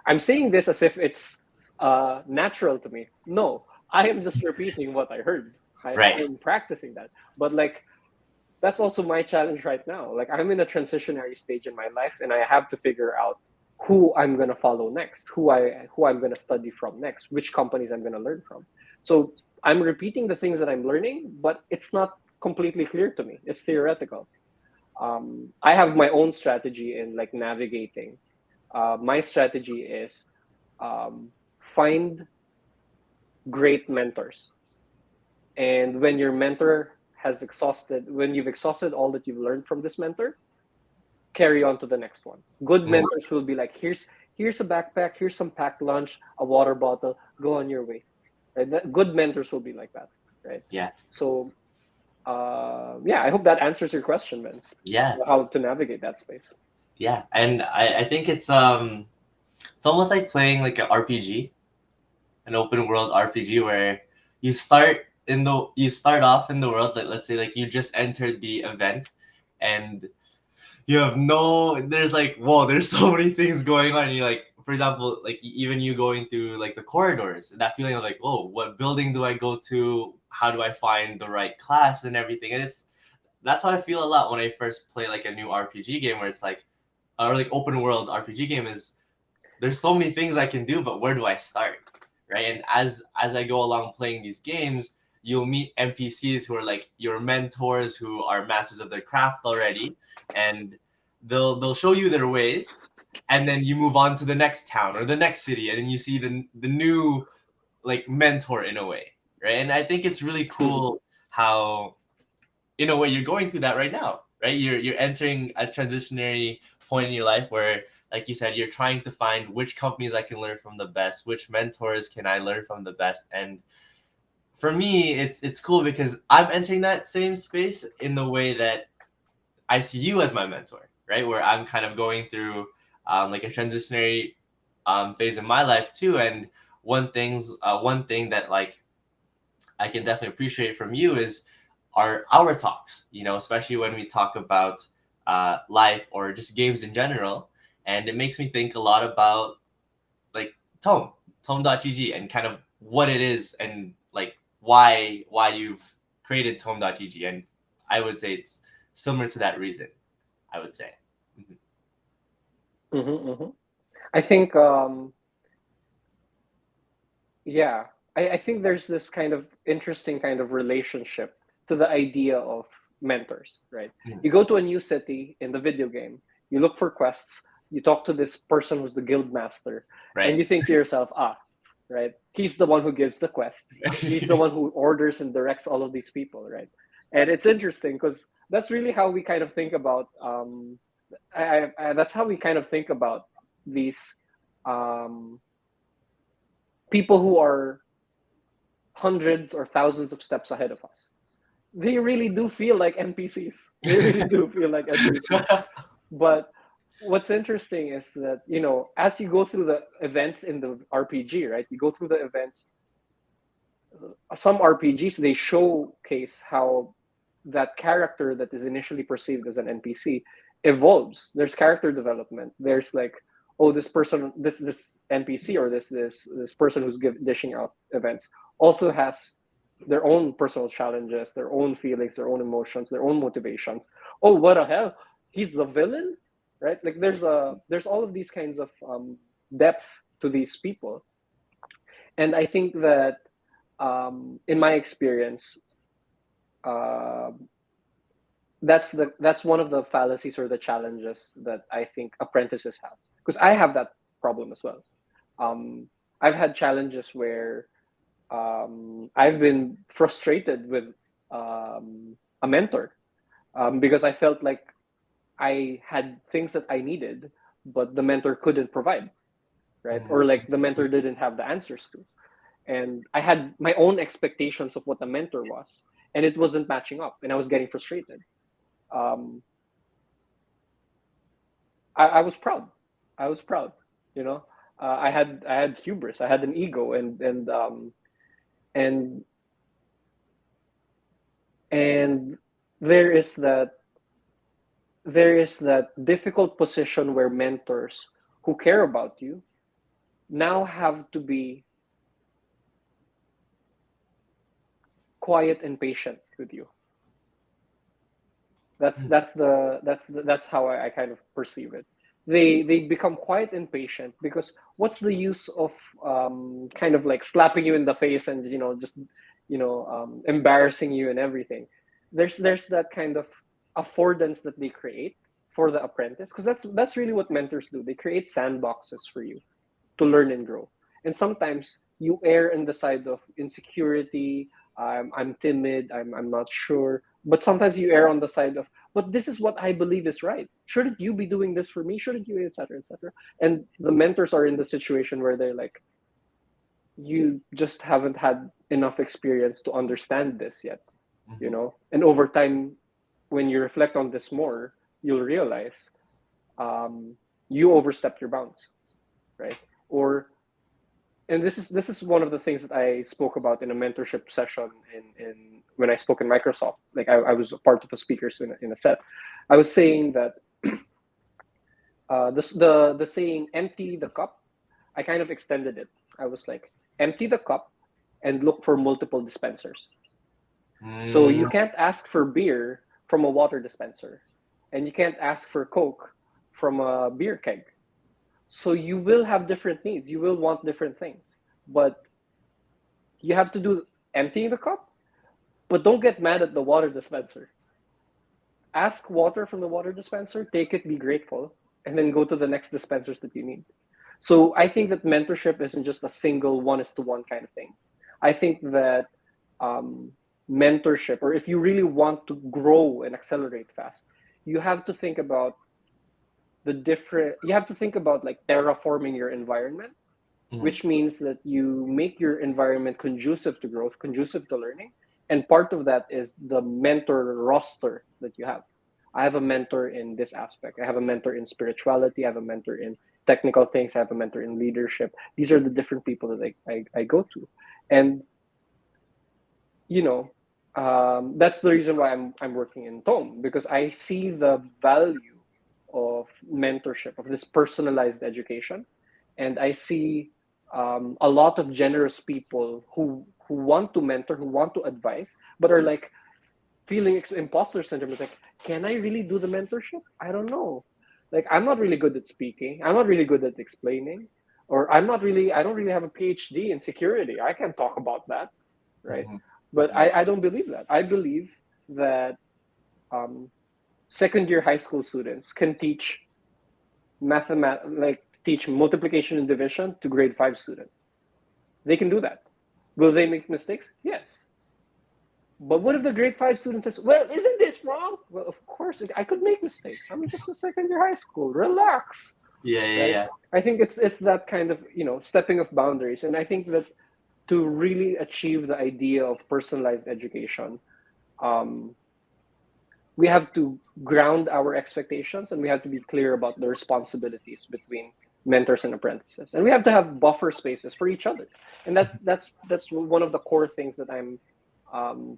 I'm saying this as if it's natural to me. No, I am just repeating what I heard. Right. I'm practicing that. But like, that's also my challenge right now. Like, I'm in a transitionary stage in my life, and I have to figure out who I'm gonna follow next, who I'm gonna study from next, which companies I'm gonna learn from. So I'm repeating the things that I'm learning, but it's not completely clear to me. It's theoretical. I have my own strategy in like navigating. My strategy is find great mentors. And when your mentor has exhausted, when you've exhausted all that you've learned from this mentor, carry on to the next one. Good Mm, mentors will be like, here's a backpack, here's some packed lunch, a water bottle, go on your way. Right? Good mentors will be like that, right? yeah, So yeah, I hope that answers your question, Vince. yeah, How to navigate that space. yeah. And I think it's almost like playing like an RPG, an open world RPG where you start off in the world, like let's say like you just entered the event, and you have no there's like whoa, there's so many things going on, and you're like, for example, like even you going through like the corridors, that feeling of like, whoa, what building do I go to, how do I find the right class and everything. And it's that's how I feel a lot when I first play like a new RPG game, where it's like, or like open world RPG game, is there's so many things I can do, but where do I start? Right? And as I go along playing these games, you'll meet NPCs who are like your mentors, who are masters of their craft already, and they'll show you their ways, and then you move on to the next town or the next city, and then you see the new like mentor in a way, right? And I think it's really Mhm. cool how in a way you're going through that right now, right? You're entering a transitionary point in your life where, like you said, you're trying to find which companies I can learn from the best, which mentors can I learn from the best. And for me, it's cool because I'm entering that same space in the way that I see you as my mentor, right? Where I'm kind of going through like a transitionary phase in my life too. And one thing that like I can definitely appreciate from you is our talks. You know, especially when we talk about life or just games in general, and it makes me think a lot about like Tome.gg, and kind of what it is, and like why you've created Tome.gg. And I would say it's similar to that reason. I would say. Mhm. Mm-hmm. I think yeah, I think there's this kind of interesting kind of relationship to the idea of mentors, right? Mhm. You go to a new city in the video game, you look for quests, you talk to this person who's the guild master, and Right. you think to yourself, ah, right, he's the one who gives the quests, he's the one who orders and directs all of these people, right? And it's interesting because that's really how we kind of think about that's how we kind of think about these um, people who are hundreds or thousands of steps ahead of us. They really do feel like NPCs. They really do feel like NPCs. But what's interesting is that, as you go through the events in the RPG, right? You go through the events, some RPGs, they showcase how that character that is initially perceived as an NPC evolves. There's character development. There's like, oh, this person, this NPC, or this person who's dishing out events also has their own personal challenges, their own feelings, their own emotions, their own motivations. Oh, what the hell? He's the villain, right? Like there's all of these kinds of depth to these people, and I think that in my experience, uh, that's one of the fallacies or the challenges that I think apprentices have, because I have that problem as well. Um, I've had challenges where I've been frustrated with a mentor because I felt like I had things that I needed, but the mentor couldn't provide, right? Or like the mentor didn't have the answers to. And I had my own expectations of what a mentor was, and it wasn't matching up, and I was getting frustrated. Um, I was proud. I was proud. You know, I had hubris. I had an ego, and and there is that there is that difficult position where mentors who care about you now have to be quiet and patient with you. That's how I kind of perceive it. They become quite impatient because what's the use of kind of like slapping you in the face and just embarrassing you and everything. There's that kind of affordance that they create for the apprentice, because that's really what mentors do. They create sandboxes for you to learn and grow. And sometimes you err in the side of insecurity. I'm timid. I'm not sure. But sometimes you err on the side of, but this is what I believe is right. Shouldn't you be doing this for me? Shouldn't you, etc., etc. And the mentors are in the situation where they're like, you just haven't had enough experience to understand this yet, you Mm-hmm. know. And over time, when you reflect on this more, you'll realize you overstepped your bounds, right? Or and this is one of the things that I spoke about in a mentorship session in when I spoke in Microsoft. Like I was a part of the speakers in a set. I was saying that the saying "empty the cup." I kind of extended it. I was like, empty the cup and look for multiple dispensers. So you Mm, can't ask for beer from a water dispenser, and you can't ask for Coke from a beer keg. So you will have different needs. You will want different things, but you have to do emptying the cup. But don't get mad at the water dispenser. Ask water from the water dispenser, take it, be grateful, and then go to the next dispensers that you need. So I think that mentorship isn't just a single one is to one kind of thing. I think that um, mentorship, or if you really want to grow and accelerate fast, you have to think about you have to think about like terraforming your environment, mm, which means that you make your environment conducive to growth, conducive to learning. And part of that is the mentor roster that you have. I have a mentor in this aspect. I have a mentor in spirituality. I have a mentor in technical things. I have a mentor in leadership. These are the different people that I go to. And, you know, that's the reason why I'm working in Tome, because I see the value of mentorship, of this personalized education. And I see a lot of generous people who want to mentor, who want to advise, but are like feeling imposter syndrome. It's like, can I really do the mentorship? I don't know. Like, I'm not really good at speaking. I'm not really good at explaining, or I don't really have a PhD in security. I can't talk about that, right? mhm, But I don't believe that. I believe that um, second year high school students can teach multiplication and division to grade 5 students. They can do that. Will they make mistakes? Yes. But what if the grade 5 student says, well, isn't this wrong? Well, of course, I could make mistakes. I'm just a second year high school. Relax, yeah, yeah, right? yeah. I think it's that kind of, stepping of boundaries. And I think that to really achieve the idea of personalized education, um, we have to ground our expectations, and we have to be clear about the responsibilities between mentors and apprentices, and we have to have buffer spaces for each other. And that's one of the core things that I'm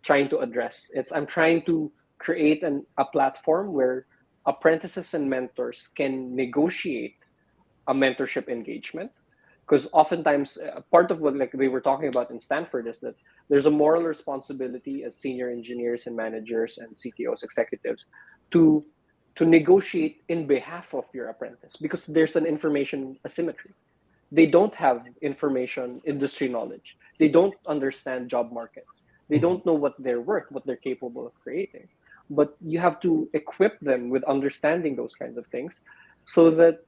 trying to address. I'm trying to create a platform where apprentices and mentors can negotiate a mentorship engagement, because oftentimes part of what like we were talking about in Stanford is that there's a moral responsibility as senior engineers and managers and CTOs executives to negotiate in behalf of your apprentice, because there's an information asymmetry. They don't have information industry knowledge. They don't understand job markets. They Mhm. don't know what they're worth, what they're capable of creating. But you have to equip them with understanding those kinds of things, so that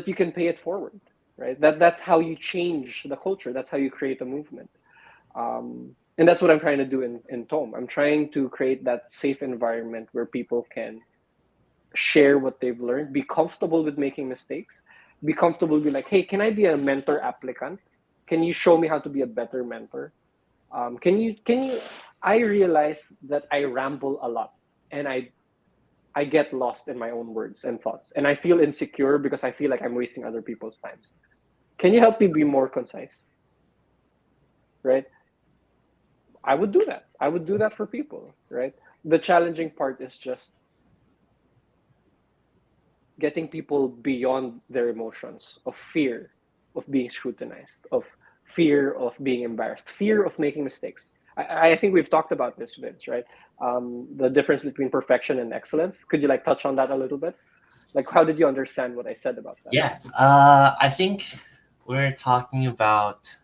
you can pay it forward, right? That's how you change the culture. That's how you create a movement. And that's what I'm trying to do in Tome. I'm trying to create that safe environment where people can share what they've learned, be comfortable with making mistakes, be comfortable, be like, hey, can I be a mentor applicant? Can you show me how to be a better mentor? Can you I realize that I ramble a lot, and I get lost in my own words and thoughts, and I feel insecure because I feel like I'm wasting other people's times. Can you help me be more concise? Right? I would do that. I would do that for people, right? The challenging part is just getting people beyond their emotions of fear of being scrutinized, of fear of being embarrassed, fear of making mistakes. I think we've talked about this, Vince, right? The difference between perfection and excellence. Could you like touch on that a little bit? Like, how did you understand what I said about that? Yeah, I think we're talking about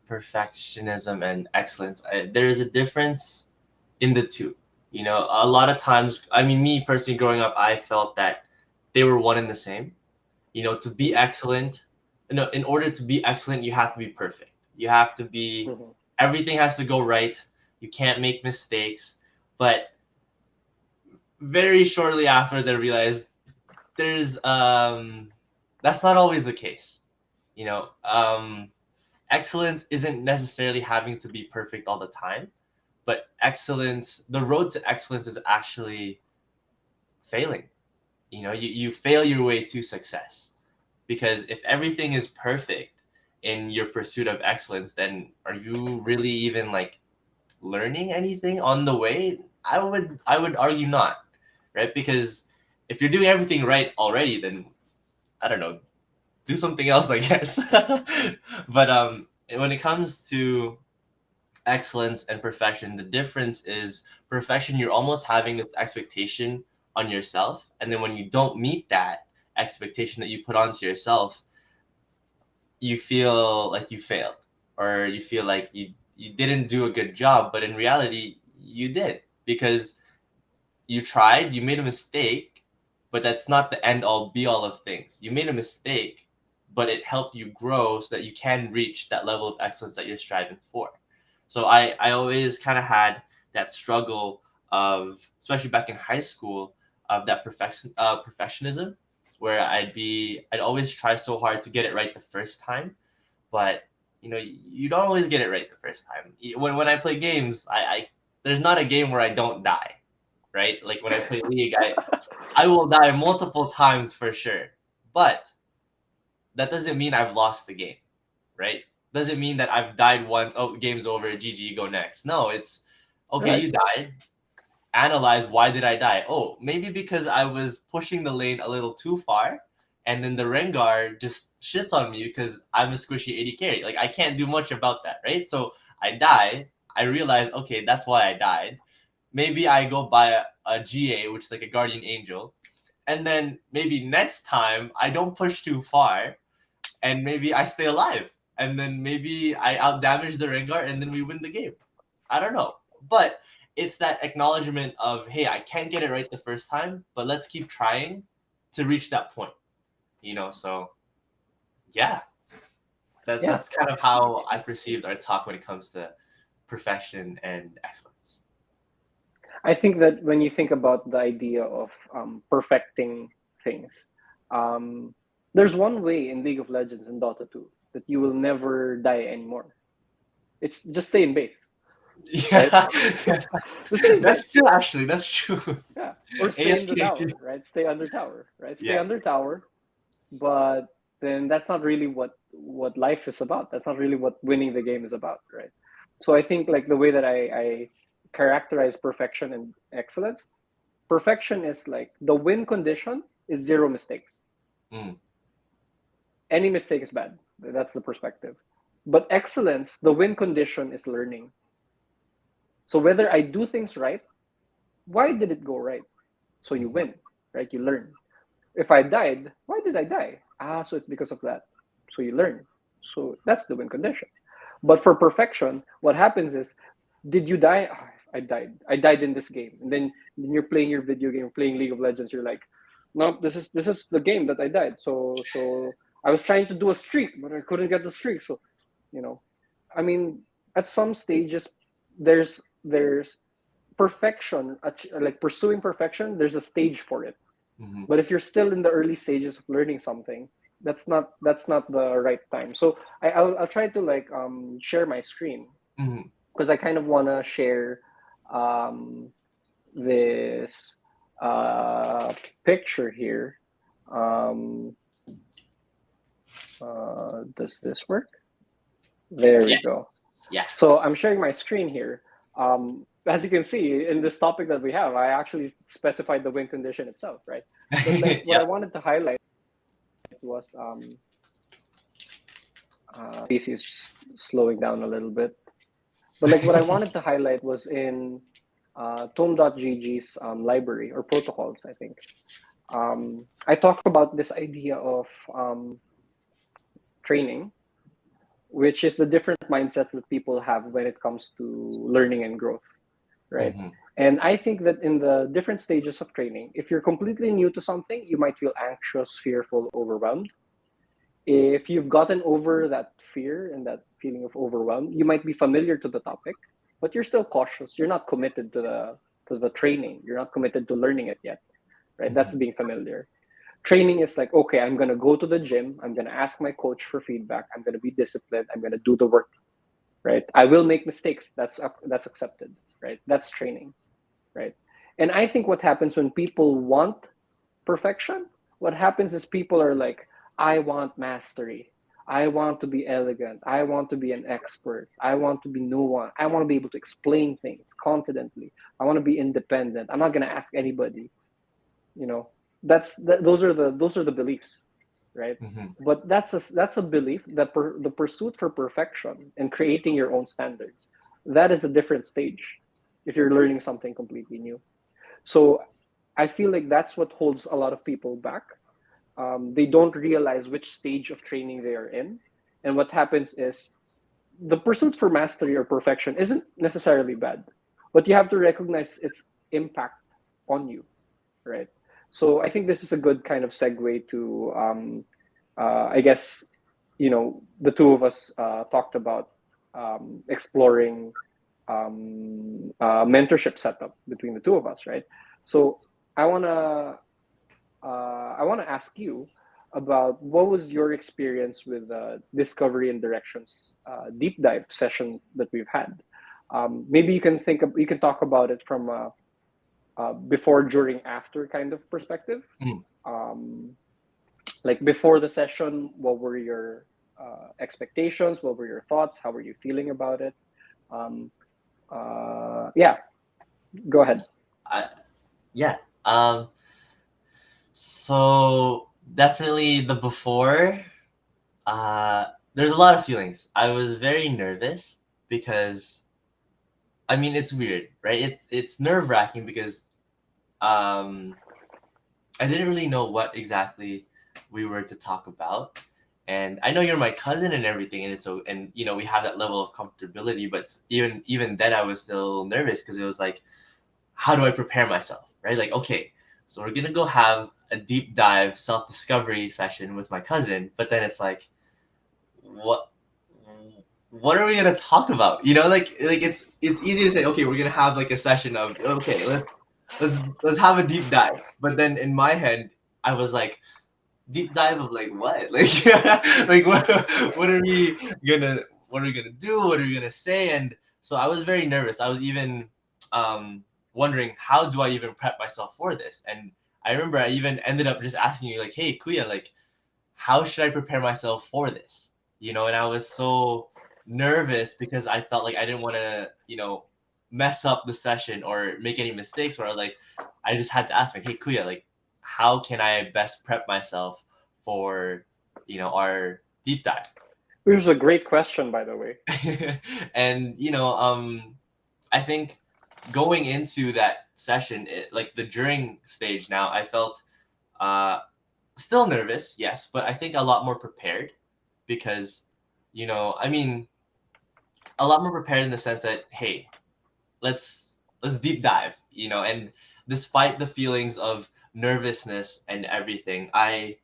perfectionism and excellence. There is a difference in the two. You know, a lot of times, I mean, me personally growing up, I felt that they were one and the same. You know, to be Mm-hmm. excellent, no, in order to be excellent, you have to be perfect. You have to be, Mhm. everything has to go right. You can't make mistakes. But very shortly afterwards, I realized there's that's not always the case. You know, excellence isn't necessarily having to be perfect all the time, but excellence, the road to excellence is actually failing. You know, you fail your way to success, because if everything is perfect in your pursuit of excellence, then are you really even like learning anything on the way? I would argue not, right? Because if you're doing everything right already, then I don't know, do something else, I guess. But when it comes to excellence and perfection, the difference is perfection, you're almost having this expectation on yourself, and then when you don't meet that expectation that you put onto yourself, you feel like you failed, or you feel like you didn't do a good job, but in reality you did, because you tried, you made a mistake, but that's not the end all be all of things. You made a mistake, but it helped you grow so that you can reach that level of excellence that you're striving for. So I always kind of had that struggle of, especially back in high school, of that perfectionism, where I'd always try so hard to get it right the first time, but you don't always get it right the first time. When I play games, I there's not a game where I don't die, right? Like when I play League, I will die multiple times for sure. But that doesn't mean I've lost the game, right? Doesn't mean that I've died once, oh, game's over, GG, go next. No, it's okay, Right. you died. Analyze, why did I die? Oh, maybe because I was pushing the lane a little too far, and then the Rengar just shits on me because I'm a squishy 80 carry. Like I can't do much about that, right? So I die. I realize, okay, that's why I died. Maybe I go buy a GA, which is like a guardian angel, and then maybe next time I don't push too far, and maybe I stay alive, and then maybe I outdamage the Rengar, and then we win the game. I don't know, but it's that acknowledgement of, hey, I can't get it right the first time, but let's keep trying to reach that point. So yeah, Yeah. that's kind of how I perceived our talk when it comes to perfection and excellence. I think that when you think about the idea of perfecting things, um, there's one way in League of Legends and Dota 2 that you will never die anymore. It's just stay in base, right? Yeah, Just stay in that's base. true. Actually, that's true. Yeah. Or stay in the AFK. tower, right? Stay under tower, right? Stay Yeah. under tower, but then that's not really what life is about. That's not really what winning the game is about, right? So I think like the way that I characterize perfection and excellence, perfection is like the win condition is zero mistakes. Mm. Any mistake is bad. That's the perspective. But excellence, the win condition is learning. So whether I do things right, why did it go right? So you Mhm. win, right? You learn. If I died, why did I die? Ah, so it's because of that. So you learn. So that's the win condition. But for perfection, what happens is, did you die? Ah, I died. I died in this game. And then you're playing your video game, playing League of Legends. You're like, no, this is the game that I died. So I was trying to do a streak, but I couldn't get the streak. So, you know, I mean, at some stages, there's perfection, like pursuing perfection. There's a stage for it, Mhm. but if you're still in the early stages of learning something, that's not the right time. So I'll try to like share my screen Mhm. because I kind of want to share um, this uh, picture here. um, does this work? There we Yes. go. Yeah. So I'm sharing my screen here. As you can see in this topic that we have, I actually specified the win condition itself, right? But like what I Yeah. wanted to highlight was PC is just slowing down a little bit. But like what I wanted to highlight was in tome.gg's library or protocols, I think. I talk about this idea of training, which is the different mindsets that people have when it comes to learning and growth, right? Mhm. And I think that in the different stages of training, if you're completely new to something, you might feel anxious, fearful, overwhelmed. If you've gotten over that fear and that feeling of overwhelm, you might be familiar to the topic, but you're still cautious. You're not committed to the training. You're not committed to learning it yet, right? That's Mhm. being familiar. Training is like, okay, I'm gonna go to the gym. I'm gonna ask my coach for feedback. I'm gonna be disciplined. I'm gonna do the work, right? I will make mistakes. That's accepted, right? That's training, right? And I think what happens when people want perfection, what happens is people are like, I want mastery. I want to be elegant. I want to be an expert. I want to be nuanced. I want to be able to explain things confidently. I want to be independent. I'm not going to ask anybody. You know, those are the beliefs, right? Mhm. But that's a belief that the pursuit for perfection and creating your own standards, that is a different stage if you're learning something completely new. So I feel like that's what holds a lot of people back. They don't realize which stage of training they are in. And what happens is the pursuit for mastery or perfection isn't necessarily bad, but you have to recognize its impact on you, right? So I think this is a good kind of segue to, I guess, the two of us talked about exploring mentorship setup between the two of us, right? So I wanna I wanna ask you about what was your experience with discovery and directions deep dive session that we've had. Maybe you can talk about it from before, during, after kind of perspective. Mm. Um, like before the session, what were your expectations? What were your thoughts? How were you feeling about it? Um, yeah, go ahead. I, yeah. Um, so definitely the before, uh, there's a lot of feelings. I was very nervous because I mean it's weird, right? It's nerve wracking because um, I didn't really know what exactly we were to talk about. And I know you're my cousin and everything, and it's so, and we have that level of comfortability. But even then, I was still nervous because it was like, how do I prepare myself, right? Like, okay, so we're gonna go have a deep dive self discovery session with my cousin, but then it's like, what what are we gonna talk about? Like it's easy to say, okay, we're gonna have like a session of, okay, let's have a deep dive. But then in my head, I was like, deep dive of like what? Like like what are we gonna what are we gonna do? What are we gonna say? And so I was very nervous. I was even um wondering, how do I even prep myself for this? And I remember I even ended up just asking you like, hey Kuya, like how should I prepare myself for this? And I was so nervous because I felt like I didn't want to, mess up the session or make any mistakes where I was like, I just had to ask like, hey Kuya, like how can I best prep myself for, our deep dive? Which is a great question, by the way. And I think going into that session, like the during stage now, I felt uh still nervous, yes, but I think a lot more prepared because, I mean, a lot more prepared in the sense that, hey, let's deep dive, and despite the feelings of nervousness and everything, I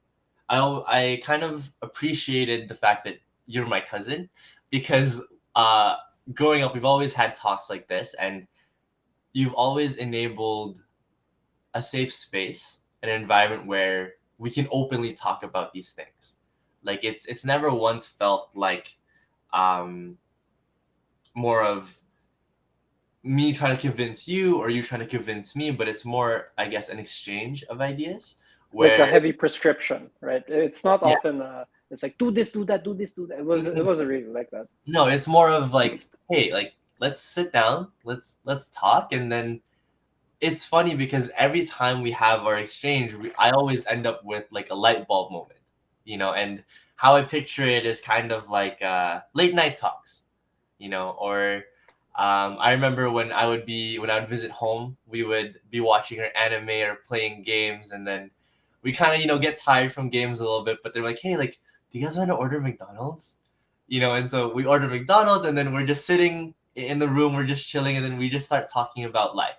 kind of appreciated the fact that you're my cousin because uh, growing up, we've always had talks like this, and you've always enabled a safe space, an environment where we can openly talk about these things. Like it's never once felt like um, more of me trying to convince you or you trying to convince me, but it's more, I guess, an exchange of ideas Like a where, heavy prescription, right? It's not yeah. often. It's like do this, do that, do this, do that. It wasn't really like that. No, it's more of like, hey, like let's sit down, let's talk, and then it's funny because every time we have our exchange, I always end up with like a light bulb moment, and how I picture it is kind of like late night talks, or I remember when I would visit home, we would be watching our anime or playing games, and then we kind of get tired from games a little bit, but they're like, hey, like, do you guys want to order McDonald's? And so we order McDonald's, and then we're just sitting in the room, we're just chilling, and then we just start talking about life.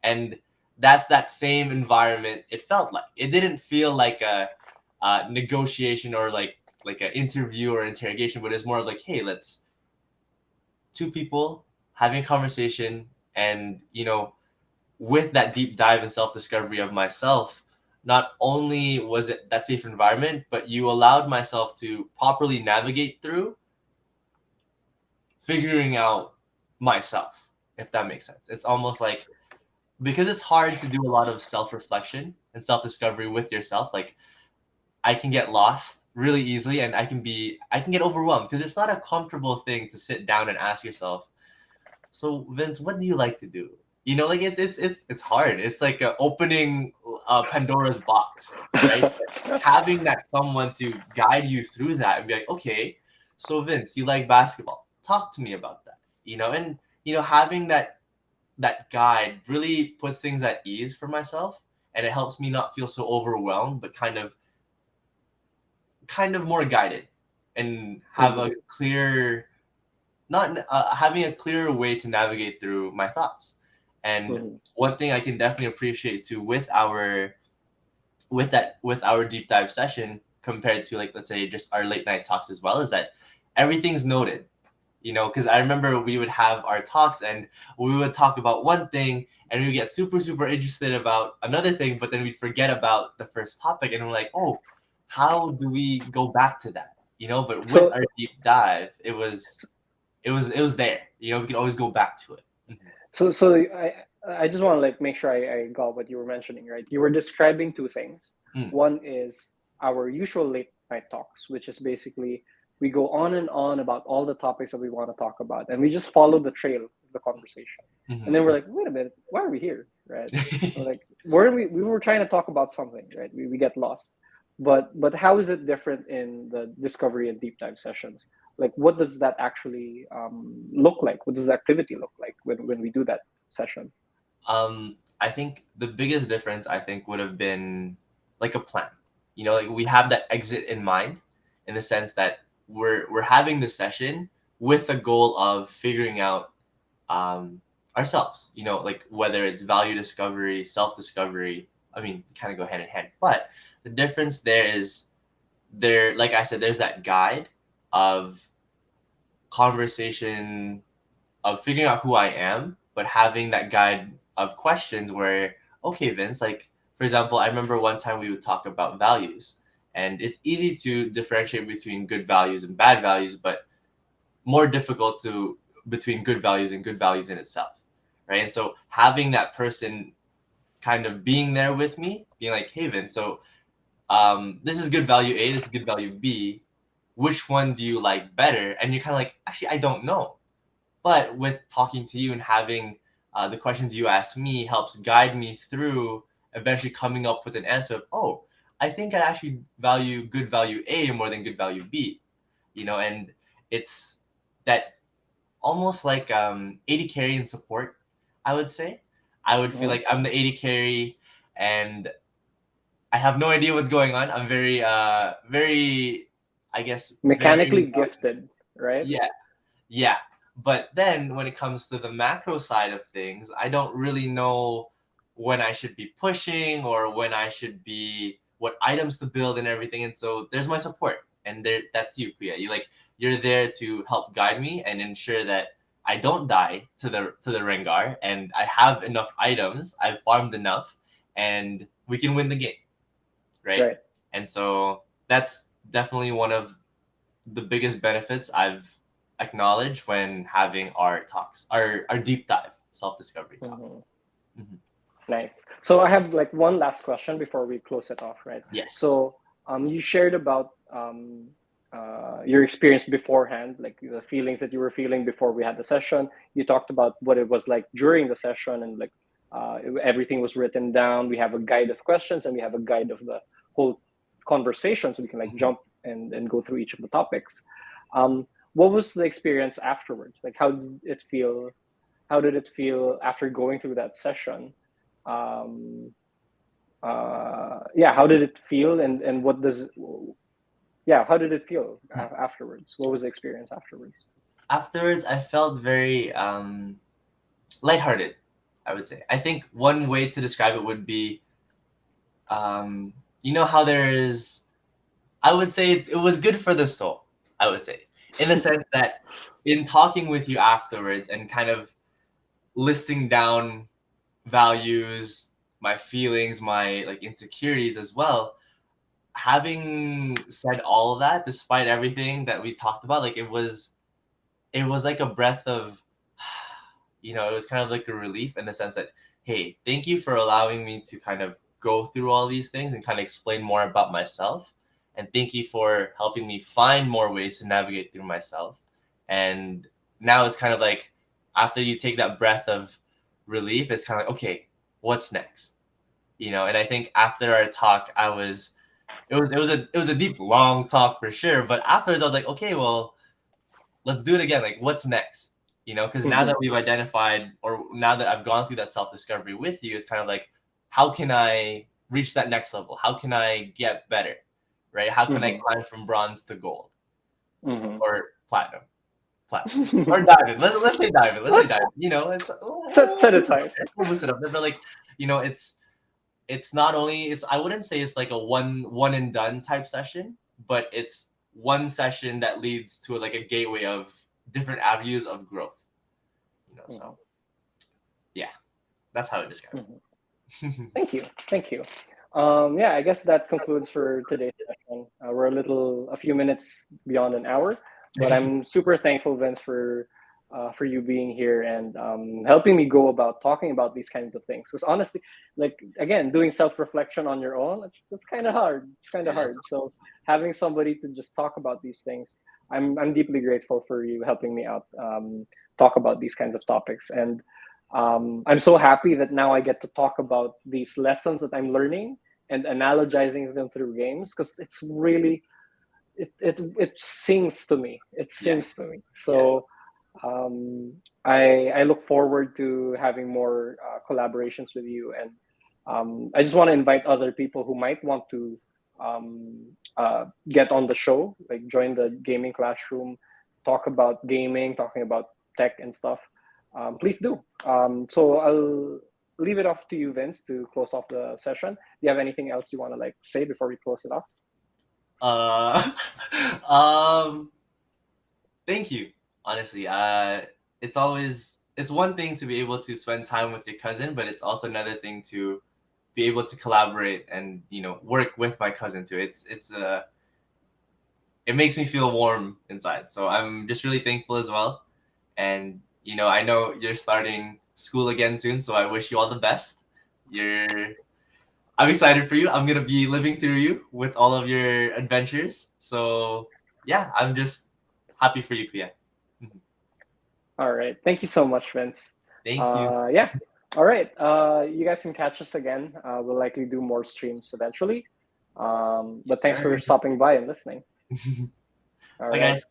And that's that same environment it felt like. It didn't feel like a negotiation or like like an interview or interrogation, but it's more of like, hey, let's two people having a conversation, and with that deep dive and self discovery of myself, not only was it that safe environment, but you allowed myself to properly navigate through figuring out myself, if that makes sense. It's almost like, because it's hard to do a lot of self reflection and self discovery with yourself, like I can get lost really easily, and I can get overwhelmed because it's not a comfortable thing to sit down and ask yourself, so Vince, what do you like to do? Like it's hard. It's like opening Pandora's box, right? Having that someone to guide you through that and be like, okay, so Vince, you like basketball. Talk to me about that. And having that guide really puts things at ease for myself, and it helps me not feel so overwhelmed, but kind of more guided, and have Mhm. a clear not having a clearer way to navigate through my thoughts. And Mhm. one thing I can definitely appreciate too with our deep dive session, compared to, like, let's say just our late night talks as well, is that everything's noted. Because I remember we would have our talks, and we would talk about one thing, and we would get super super interested about another thing, but then we'd forget about the first topic, and we're like, oh, how do we go back to that? But with So our deep dive, it was there. We could always go back to it. so I just want to like make sure I got what you were mentioning, right? You were describing two things. Mm, One is our usual late night talks, which is basically we go on and on about all the topics that we want to talk about, and we just follow the trail of the conversation. And then we're mhm, like, wait a minute, why are we here, right? We're mhm. like, weren't we were trying to talk about something, right? We get lost. But how is it different in the discovery and deep dive sessions? Like, what does that actually look like? What does the activity look like when we do that session? I think the biggest difference, I think, would have been like a plan. Like we have that exit in mind, in the sense that we're having the session with the goal of figuring out ourselves. Like whether it's value discovery, self discovery. I mean, kind of go hand in hand. But the difference there is, like I said, there's that guide of conversation, of figuring out who I am, but having that guide of questions where, okay, Vince, like, for example, I remember one time we would talk about values, and it's easy to differentiate between good values and bad values, but more difficult to between good values and good values in itself, right? And so having that person kind of being there with me, being like, hey, Vince, so this is good value A, this is good value B. Which one do you like better? And you're kind of like, actually, I don't know. But with talking to you and having the questions you ask me helps guide me through eventually coming up with an answer of, oh, I think I actually value good value A more than good value B. And it's that almost like 80 carry and support, I would say. I would feel Mhm. like I'm the 80 carry, and I have no idea what's going on. I'm very, I guess, Mechanically very, gifted, right? yeah, yeah. But then when it comes to the macro side of things, I don't really know when I should be pushing, or when I should be, what items to build and everything. And so there's my support. And that's you, Kuya. You're there to help guide me and ensure that I don't die to the Rengar, and I have enough items, I've farmed enough, and we can win the game, right? Right. And so that's definitely one of the biggest benefits I've acknowledged when having our talks, our deep dive self discovery talks. Mhm. Hmm. Nice. So I have like one last question before we close it off, right? Yes. So you shared about your experience beforehand, like the feelings that you were feeling before we had the session. You talked about what it was like during the session, and like everything was written down. We have a guide of questions, and we have a guide of the whole conversation, so we can like Hmm. jump and go through each of the topics. What was the experience afterwards? Like, how did it feel? How did it feel after going through that session? um yeah, how did it feel, and what does, yeah, how did it feel afterwards? What was the experience afterwards? Afterwards, I felt very lighthearted, I would say. I think one way to describe it would be, um, how there is I would say it was good for the soul. I would say, in the sense that in talking with you afterwards and kind of listing down values, my feelings, my like insecurities as well. Having said all of that, despite everything that we talked about, like it was like a breath of, it was kind of like a relief in the sense that, hey, thank you for allowing me to kind of go through all these things and kind of explain more about myself. And thank you for helping me find more ways to navigate through myself. And now it's kind of like, after you take that breath of relief, it's kind of like, okay, what's next? And I think after our talk, it was a deep, long talk for sure. But afterwards, I was like, okay, well, let's do it again. Like, what's next? Because now Hmm. that we've identified, or now that I've gone through that self discovery with you, it's kind of like, how can I reach that next level? How can I get better? Right? How can I Hmm. climb from bronze to gold Hmm. or platinum, or diamond? Let's say diamond. Let's say diamond. It's Set aside. we'll loosen up there, but like, it's not only it's I wouldn't say it's like a one and done type session, but it's one session that leads to like a gateway of different avenues of growth. So Mhm. yeah, that's how I describe Mhm. it. Thank you. Thank you. Yeah, I guess that concludes for today's session. We're a few minutes beyond an hour, but I'm super thankful, Vince, for you being here and helping me go about talking about these kinds of things. Because honestly, like again, doing self-reflection on your own, it's kind of hard. It's kind of It is. hard. So having somebody to just talk about these things, I'm deeply grateful for you helping me out, talk about these kinds of topics. And I'm so happy that now I get to talk about these lessons that I'm learning and analogizing them through games because it's really it sings to me. It sings to Yes. me. Yeah. So I look forward to having more collaborations with you, and I just want to invite other people who might want to get on the show, like join the gaming classroom, talk about gaming, talking about tech and stuff. Please do. So I'll leave it off to you, Vince, to close off the session. Do you have anything else you want to like say before we close it off? Uh, um, Thank you. Honestly, it's one thing to be able to spend time with your cousin, but it's also another thing to be able to collaborate and work with my cousin too. It makes me feel warm inside. So I'm just really thankful as well. And I know you're starting school again soon, so I wish you all the best. You're I'm excited for you. I'm gonna be living through you with all of your adventures. So yeah, I'm just happy for you, Kuya. All right. Thank you so much, Vince. Thank you. Yeah. All right. You guys can catch us again. We'll likely do more streams eventually. But Yes, thanks for sir. stopping by and listening. All Bye, right. guys.